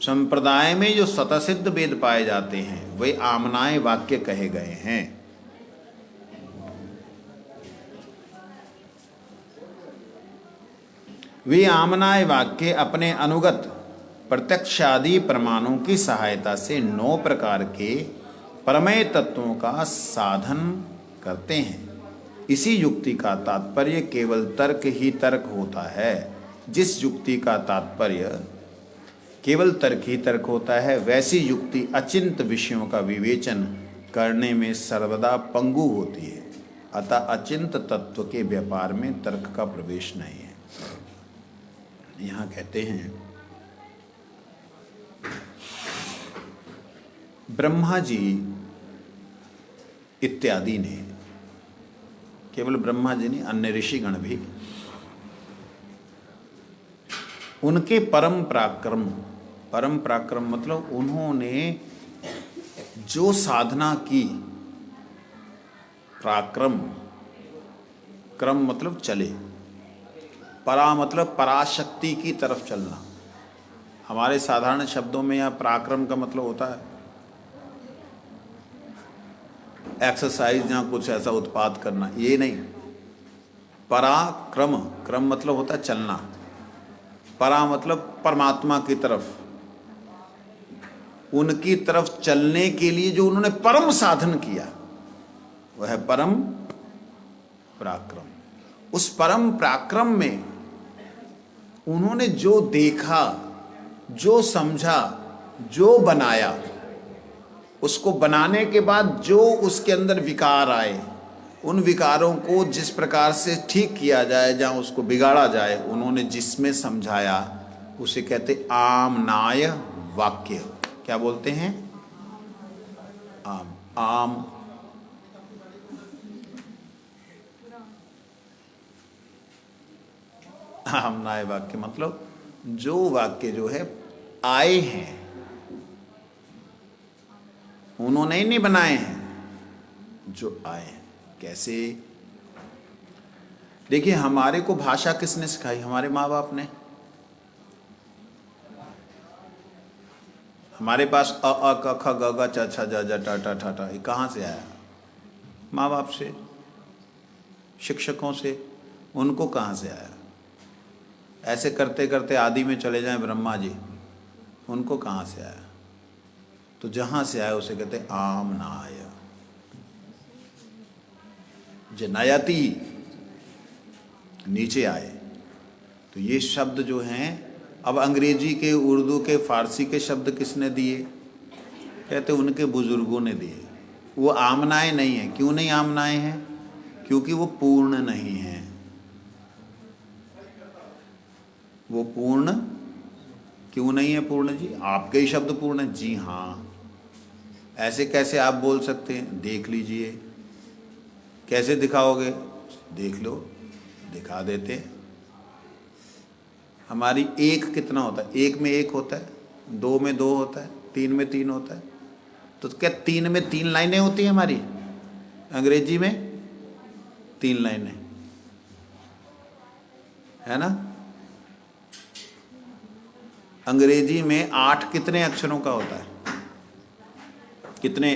संप्रदाय में जो स्वतःसिद्ध वेद पाए जाते हैं वे आमनाय वाक्य कहे गए हैं। वे आमनाय वाक्य अपने अनुगत प्रत्यक्षादि प्रमाणों की सहायता से 9 प्रकार के परमय तत्वों का साधन करते हैं। इसी युक्ति का तात्पर्य केवल तर्क ही तर्क होता है। जिस युक्ति का तात्पर्य केवल तर्क ही तर्क होता है, वैसी युक्ति अचिंत विषयों का विवेचन करने में सर्वदा पंगु होती है। अतः अचिंत तत्व के व्यापार में तर्क का प्रवेश नहीं है। यहाँ कहते हैं ब्रह्मा जी इत्यादि ने, केवल ब्रह्मा जी नहीं, अन्य ऋषिगण भी, उनके परम पराक्रम मतलब उन्होंने जो साधना की, पराक्रम, क्रम मतलब चले, परा मतलब पराशक्ति की तरफ चलना। हमारे साधारण शब्दों में यहाँ पराक्रम का मतलब होता है एक्सरसाइज या कुछ ऐसा उत्पाद करना, ये नहीं। पराक्रम, क्रम मतलब होता है चलना, परा मतलब परमात्मा की तरफ, उनकी तरफ चलने के लिए जो उन्होंने परम साधन किया वह है परम पराक्रम। उस परम पराक्रम में उन्होंने जो देखा, जो समझा, जो बनाया, उसको बनाने के बाद जो उसके अंदर विकार आए, उन विकारों को जिस प्रकार से ठीक किया जाए, जहाँ उसको बिगाड़ा जाए, उन्होंने जिसमें समझाया उसे कहते आमनाय वाक्य। क्या बोलते हैं? आम आमनाय वाक्य मतलब जो वाक्य जो है आए हैं, उन्होंने ही नहीं बनाए हैं, जो आए हैं। कैसे? देखिए, हमारे को भाषा किसने सिखाई? हमारे माँ बाप ने। हमारे पास अ आ क ख ग घ च छ ज ज ट ट ठ ठ, ये कहाँ से आया? माँ बाप से, शिक्षकों से। उनको कहाँ से आया? ऐसे करते करते आदि में चले जाएं ब्रह्मा जी, उनको कहाँ से आया? तो जहाँ से आया उसे कहते आमनाय। जनयति, नीचे आए। तो ये शब्द जो हैं अब अंग्रेजी के, उर्दू के, फारसी के शब्द किसने दिए? कहते उनके बुजुर्गों ने दिए। वो आमनाएं नहीं है। क्यों नहीं आमनाएं हैं? क्योंकि वो पूर्ण नहीं है। वो पूर्ण क्यों नहीं है? पूर्ण जी, आपके ही शब्द पूर्ण है जी। हाँ, ऐसे कैसे आप बोल सकते हैं? देख लीजिए। कैसे दिखाओगे? देख लो, दिखा देते हैं। हमारी एक कितना होता है? एक में एक होता है, दो में दो होता है, तीन में तीन होता है। तो क्या तीन में तीन लाइनें होती हैं हमारी? अंग्रेजी में तीन लाइनें है ना। अंग्रेजी में 8 कितने अक्षरों का होता है? कितने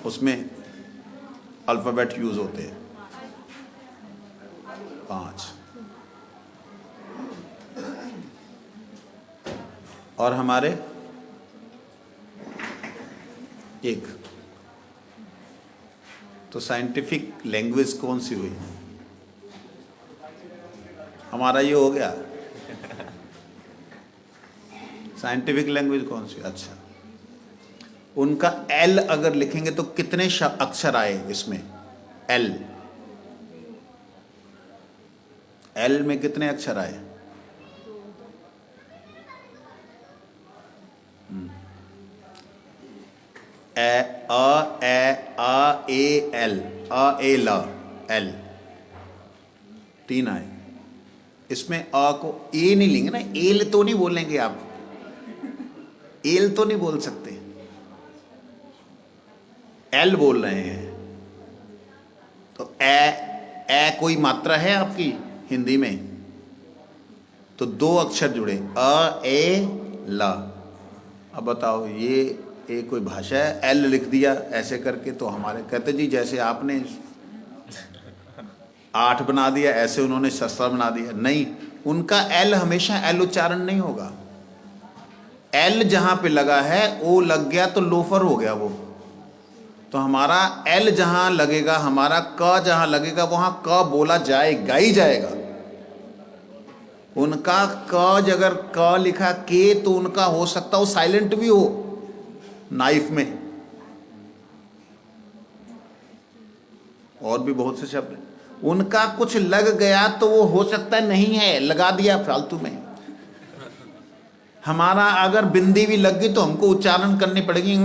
उसमें अल्फाबेट यूज होते हैं? 5। और हमारे 1। तो साइंटिफिक लैंग्वेज कौन सी हुई? हमारा ये हो गया साइंटिफिक लैंग्वेज कौन सी? अच्छा, उनका एल अगर लिखेंगे तो कितने अक्षर आए इसमें? एल, एल में कितने अक्षर आए? ए, आ, ए, एल, अ, ए, ल, एल, 3 आए। इसमें अ को ए नहीं लेंगे ना, एल तो नहीं बोलेंगे आप, एल तो नहीं बोल सकते, एल बोल रहे हैं। तो ए कोई मात्रा है आपकी हिंदी में? तो 2 अक्षर जुड़े, अ, ए, ला। अब बताओ ये कोई भाषा है? एल लिख दिया ऐसे करके, तो हमारे कहते जी जैसे आपने 8 बना दिया ऐसे उन्होंने 17 बना दिया। नहीं, उनका एल हमेशा एल उच्चारण नहीं होगा। एल जहां पे लगा है ओ लग गया तो लोफर हो गया वो। तो हमारा एल जहां लगेगा, हमारा क जहां लगेगा वहां क बोला जाएगा ही जाएगा। उनका क अगर क लिखा के तो उनका हो सकता हो साइलेंट भी हो नाइफ में। और भी बहुत से शब्द, उनका कुछ लग गया तो वो हो सकता है नहीं है, लगा दिया फालतू में। हमारा अगर बिंदी भी लग गई तो हमको उच्चारण करनी पड़ेगी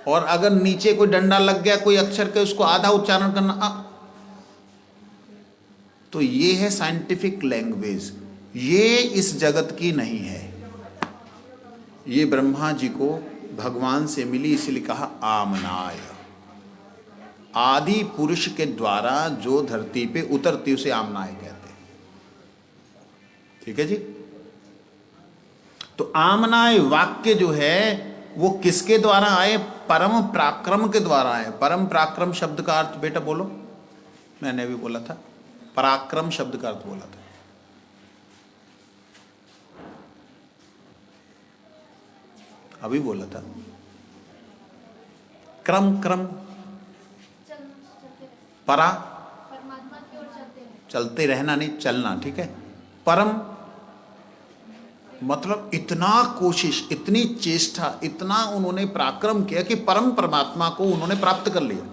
और अगर नीचे कोई डंडा लग गया कोई अक्षर के, उसको आधा उच्चारण करना तो ये है साइंटिफिक लैंग्वेज। ये इस जगत की नहीं है। ये ब्रह्मा जी को भगवान से मिली, इसलिए कहा आमनाय। आदि पुरुष के द्वारा जो धरती पे उतरती उसे आमनाय कहते हैं। ठीक है जी। तो आमनाय वाक्य जो है वो किसके द्वारा आए? परम पराक्रम के द्वारा आए। परम पराक्रम शब्द का अर्थ बेटा बोलो, मैंने भी बोला था। पराक्रम शब्द का अर्थ बोला था। अभी बोला था। क्रम, क्रम, परा, चलते रहना नहीं, चलना। ठीक है। परम मतलब इतना कोशिश, इतनी चेष्टा, इतना उन्होंने पराक्रम किया कि परम परमात्मा को उन्होंने प्राप्त कर लिया।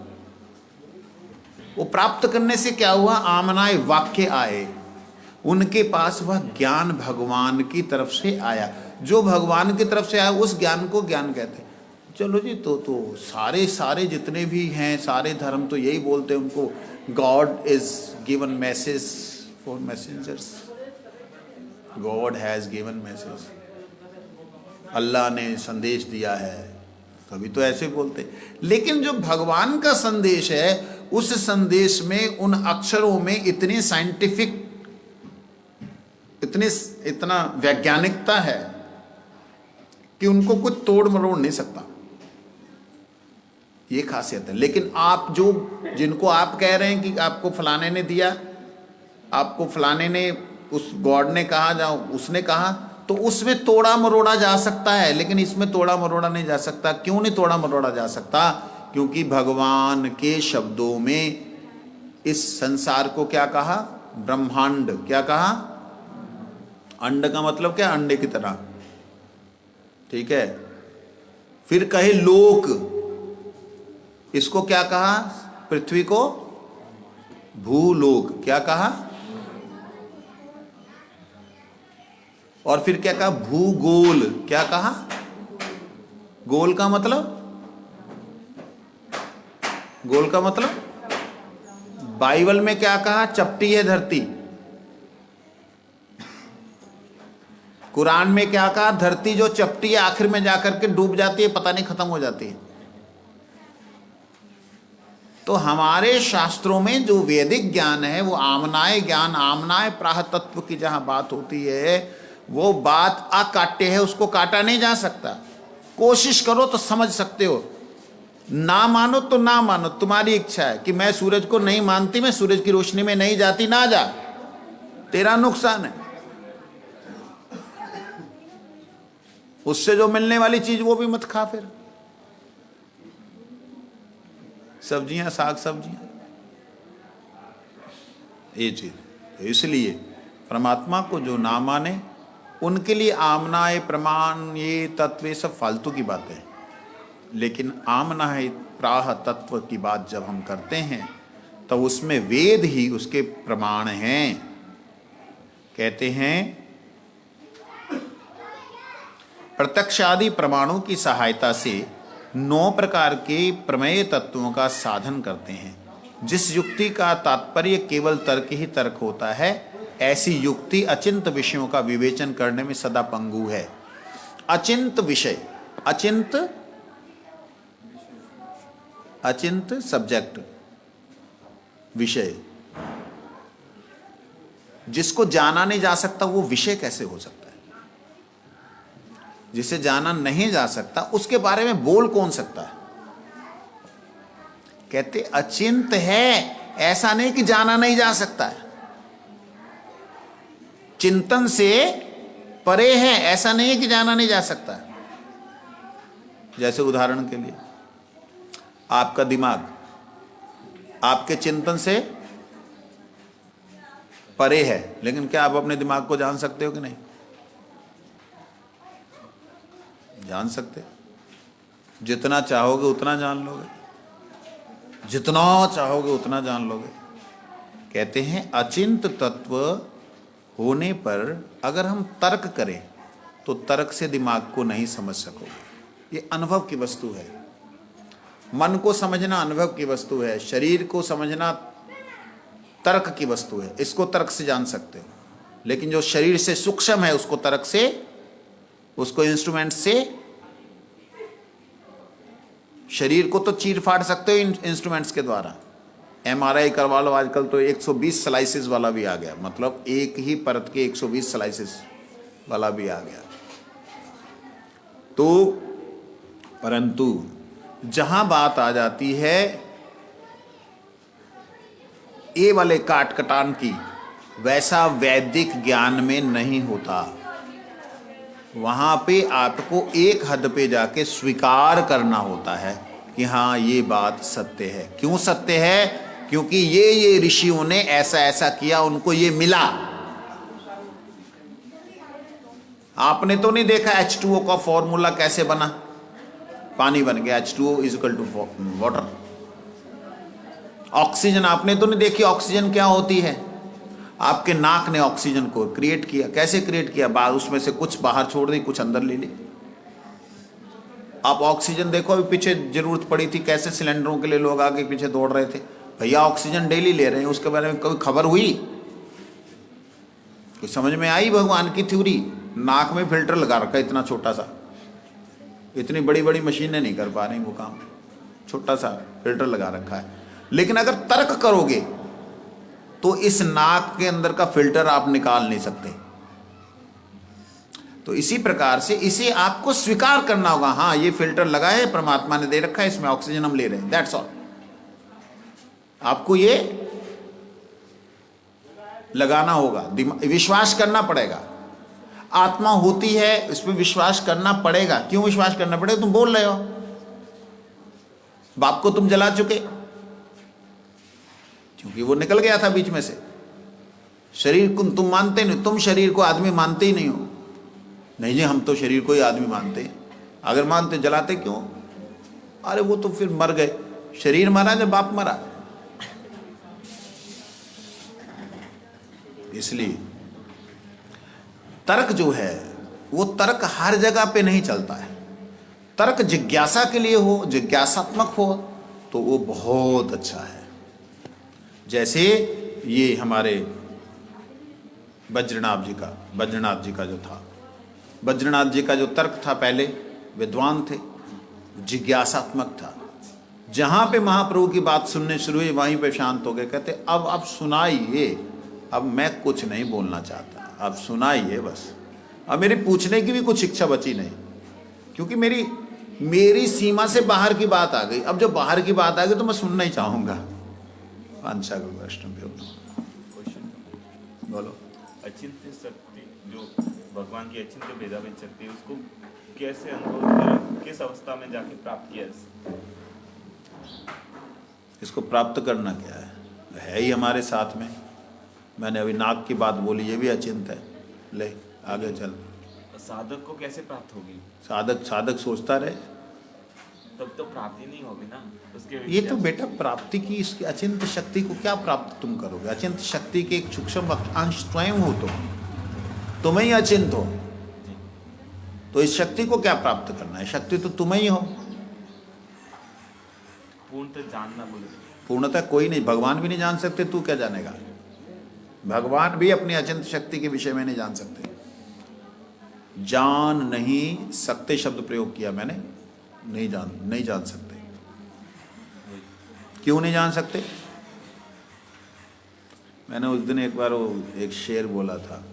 वो प्राप्त करने से क्या हुआ? आमनाय वाक्य आए। उनके पास वह ज्ञान भगवान की तरफ से आया। जो भगवान की तरफ से आया उस ज्ञान को ज्ञान कहते हैं। चलो जी, तो सारे जितने भी हैं, सारे धर्म तो यही बोलते हैं उनको, God is given message for messengers, God has given message, अल्लाह ने संदेश दिया है, कभी तो ऐसे बोलते। लेकिन जो भगवान का संदेश है उस संदेश में, उन अक्षरों में इतनी साइंटिफिक, इतना वैज्ञानिकता है कि उनको कुछ तोड़ मरोड़ नहीं सकता। ये खासियत है। लेकिन आप जिनको आप कह रहे हैं कि आपको फलाने ने दिया, आपको फलाने ने, उस गॉड ने कहा, जाओ उसने कहा, तो उसमें तोड़ा मरोड़ा जा सकता है, लेकिन इसमें तोड़ा मरोड़ा नहीं जा सकता। क्यों नहीं तोड़ा मरोड़ा जा सकता? क्योंकि भगवान के शब्दों में इस संसार को क्या कहा? ब्रह्मांड। क्या कहा? अंड का मतलब क्या? अंडे की तरह, ठीक है। फिर कहे लोक, इसको क्या कहा? पृथ्वी को भूलोक, क्या कहा? और फिर क्या कहा? भूगोल, क्या कहा? गोल का मतलब, गोल का मतलब बाइबल में क्या कहा? चपटी है धरती। कुरान में क्या कहा? धरती जो चपटी है आखिर में जाकर के डूब जाती है, पता नहीं खत्म हो जाती है। तो हमारे शास्त्रों में जो वैदिक ज्ञान है वो आमनाय ज्ञान, आमनाय प्राह तत्व की जहां बात होती है वो बात अकाट्य है, उसको काटा नहीं जा सकता। कोशिश करो तो समझ सकते हो, ना मानो तो ना मानो, तुम्हारी इच्छा है कि मैं सूरज को नहीं मानती, मैं सूरज की रोशनी में नहीं जाती, ना जा, तेरा नुकसान है। उससे जो मिलने वाली चीज वो भी मत खा। फिर सब्जियां, साग सब्जियां, ये चीज। इसलिए परमात्मा को जो ना माने उनके लिए आमना ये प्रमाण, ये तत्व, ये सब फालतू की बातें हैं। लेकिन आमना है प्राह तत्व की बात जब हम करते हैं तो उसमें वेद ही उसके प्रमाण हैं। कहते हैं प्रत्यक्ष आदि प्रमाणों की सहायता से 9 प्रकार के प्रमेय तत्वों का साधन करते हैं। जिस युक्ति का तात्पर्य केवल तर्क ही तर्क होता है, ऐसी युक्ति अचिंत विषयों का विवेचन करने में सदा पंगु है। अचिंत विषय, अचिंत सब्जेक्ट, विषय, जिसको जाना नहीं जा सकता वो विषय कैसे हो सकता है? जिसे जाना नहीं जा सकता उसके बारे में बोल कौन सकता है? कहते अचिंत है, ऐसा नहीं कि जाना नहीं जा सकता है। चिंतन से परे है, ऐसा नहीं है कि जाना नहीं जा सकता है। जैसे उदाहरण के लिए आपका दिमाग आपके चिंतन से परे है, लेकिन क्या आप अपने दिमाग को जान सकते हो कि नहीं? जान सकते। जितना चाहोगे उतना जान लोगे, जितना चाहोगे उतना जान लोगे। कहते हैं अचिंत तत्व होने पर अगर हम तर्क करें तो तर्क से दिमाग को नहीं समझ सकोगे। ये अनुभव की वस्तु है। मन को समझना अनुभव की वस्तु है, शरीर को समझना तर्क की वस्तु है। इसको तर्क से जान सकते हो, लेकिन जो शरीर से सूक्ष्म है उसको तर्क से, उसको इंस्ट्रूमेंट से, शरीर को तो चीर फाड़ सकते हो इंस्ट्रूमेंट्स के द्वारा। MRI करवा लो, आजकल तो 120 स्लाइसिस वाला भी आ गया, मतलब एक ही परत के 120 स्लाइसिस वाला भी आ गया। तो परंतु जहां बात आ जाती है ये वाले काट कटान की, वैसा वैदिक ज्ञान में नहीं होता। वहां पे आपको एक हद पे जाके स्वीकार करना होता है कि हाँ ये बात सत्य है। क्यों सत्य है? क्योंकि ये ऋषियों ने ऐसा ऐसा किया, उनको ये मिला। आपने तो नहीं देखा H2O का फॉर्मूला कैसे बना? पानी बन गया, H2O = वाटर। ऑक्सीजन आपने तो नहीं देखी ऑक्सीजन क्या होती है? आपके नाक ने ऑक्सीजन को क्रिएट किया। कैसे क्रिएट किया? बाद उसमें से कुछ बाहर छोड़ दी, कुछ अंदर ले ली। आप ऑक्सीजन देखो, अभी पीछे जरूरत पड़ी थी, कैसे सिलेंडरों के लिए लोग आगे पीछे दौड़ रहे थे। भैया ऑक्सीजन डेली ले रहे हैं, उसके बारे में कोई खबर हुई? कुछ समझ में आई भगवान की थ्योरी? नाक में फिल्टर लगा रखा है इतना छोटा सा, इतनी बड़ी बड़ी मशीनें नहीं कर पा रही वो काम, छोटा सा फिल्टर लगा रखा है। लेकिन अगर तर्क करोगे तो इस नाक के अंदर का फिल्टर आप निकाल नहीं सकते। तो इसी प्रकार से इसे आपको स्वीकार करना होगा। हाँ ये फिल्टर लगा है, परमात्मा ने दे रखा है, इसमें ऑक्सीजन हम ले रहे हैं, दैट्स ऑल। आपको ये लगाना होगा, विश्वास करना पड़ेगा। आत्मा होती है, इस पर विश्वास करना पड़ेगा। क्यों विश्वास करना पड़ेगा? तुम बोल रहे हो, बाप को तुम जला चुके, क्योंकि वो निकल गया था बीच में से। शरीर को तुम मानते नहीं, तुम शरीर को आदमी मानते ही नहीं हो। नहीं जी, हम तो शरीर को ही आदमी मानते हैं। अगर मानते जलाते क्यों? अरे वो तो फिर मर गए, शरीर मरा जब बाप मरा। इसलिए तर्क जो है वो तर्क हर जगह पे नहीं चलता है। तर्क जिज्ञासा के लिए हो, जिज्ञासात्मक हो तो वो बहुत अच्छा है। जैसे ये हमारे वज्रनाथ जी का जो था, वज्रनाथ जी का जो तर्क था, पहले विद्वान थे, जिज्ञासात्मक था। जहां पे महाप्रभु की बात सुनने शुरू हुई वहीं पे शांत हो गए। कहते अब आप सुनाइए, अब मैं कुछ नहीं बोलना चाहता, अब सुनाइए बस। अब मेरी पूछने की भी कुछ इच्छा बची नहीं, क्योंकि मेरी सीमा से बाहर की बात आ गई। अब जब बाहर की बात आ गई तो मैं सुनना ही चाहूंगा। पांचा गुरु वैष्णव बोलो। अचिंत्य शक्ति, जो भगवान की अचिंत्य भेदाभेद शक्ति है, उसको कैसे अनुभव किया, किस अवस्था में जाके प्राप्त किया? इसको प्राप्त करना क्या है ही हमारे साथ में। मैंने अभी नाग की बात बोली, ये भी अचिंत्य है। ले आगे चल। साधक को कैसे प्राप्त होगी? साधक सोचता रहे तब तो प्राप्ति नहीं होगी ना उसके। ये तो बेटा प्राप्ति की, इसकी अचिंत्य शक्ति को क्या प्राप्त तुम करोगे? अचिंत्य शक्ति के एक सूक्ष्म अंश स्वयं हो, तुम ही अचिंत हो, तो इस शक्ति को क्या प्राप्त करना है? शक्ति तो तुम ही हो। पूर्णतः जानना बोले, पूर्णतः कोई नहीं, भगवान भी नहीं जान सकते, तू क्या जानेगा? भगवान भी अपनी अचिंत्य शक्ति के विषय में नहीं जान सकते। जान नहीं सकते शब्द प्रयोग किया मैंने, नहीं जान सकते। क्यों नहीं जान सकते? मैंने उस दिन एक बार एक शेर बोला था,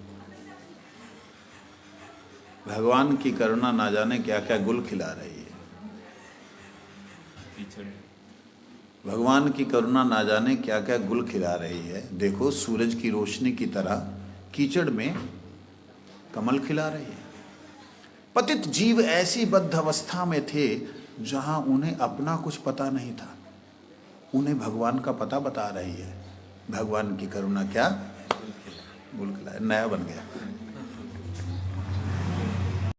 भगवान की करुणा ना जाने क्या क्या गुल खिला रही है। भगवान की करुणा ना जाने क्या क्या गुल खिला रही है। देखो सूरज की रोशनी की तरह कीचड़ में कमल खिला रही है। पतित जीव ऐसी बद्ध अवस्था में थे जहां उन्हें अपना कुछ पता नहीं था, उन्हें भगवान का पता बता रही है। भगवान की करुणा क्या गुल खिलाए, नया बन गया।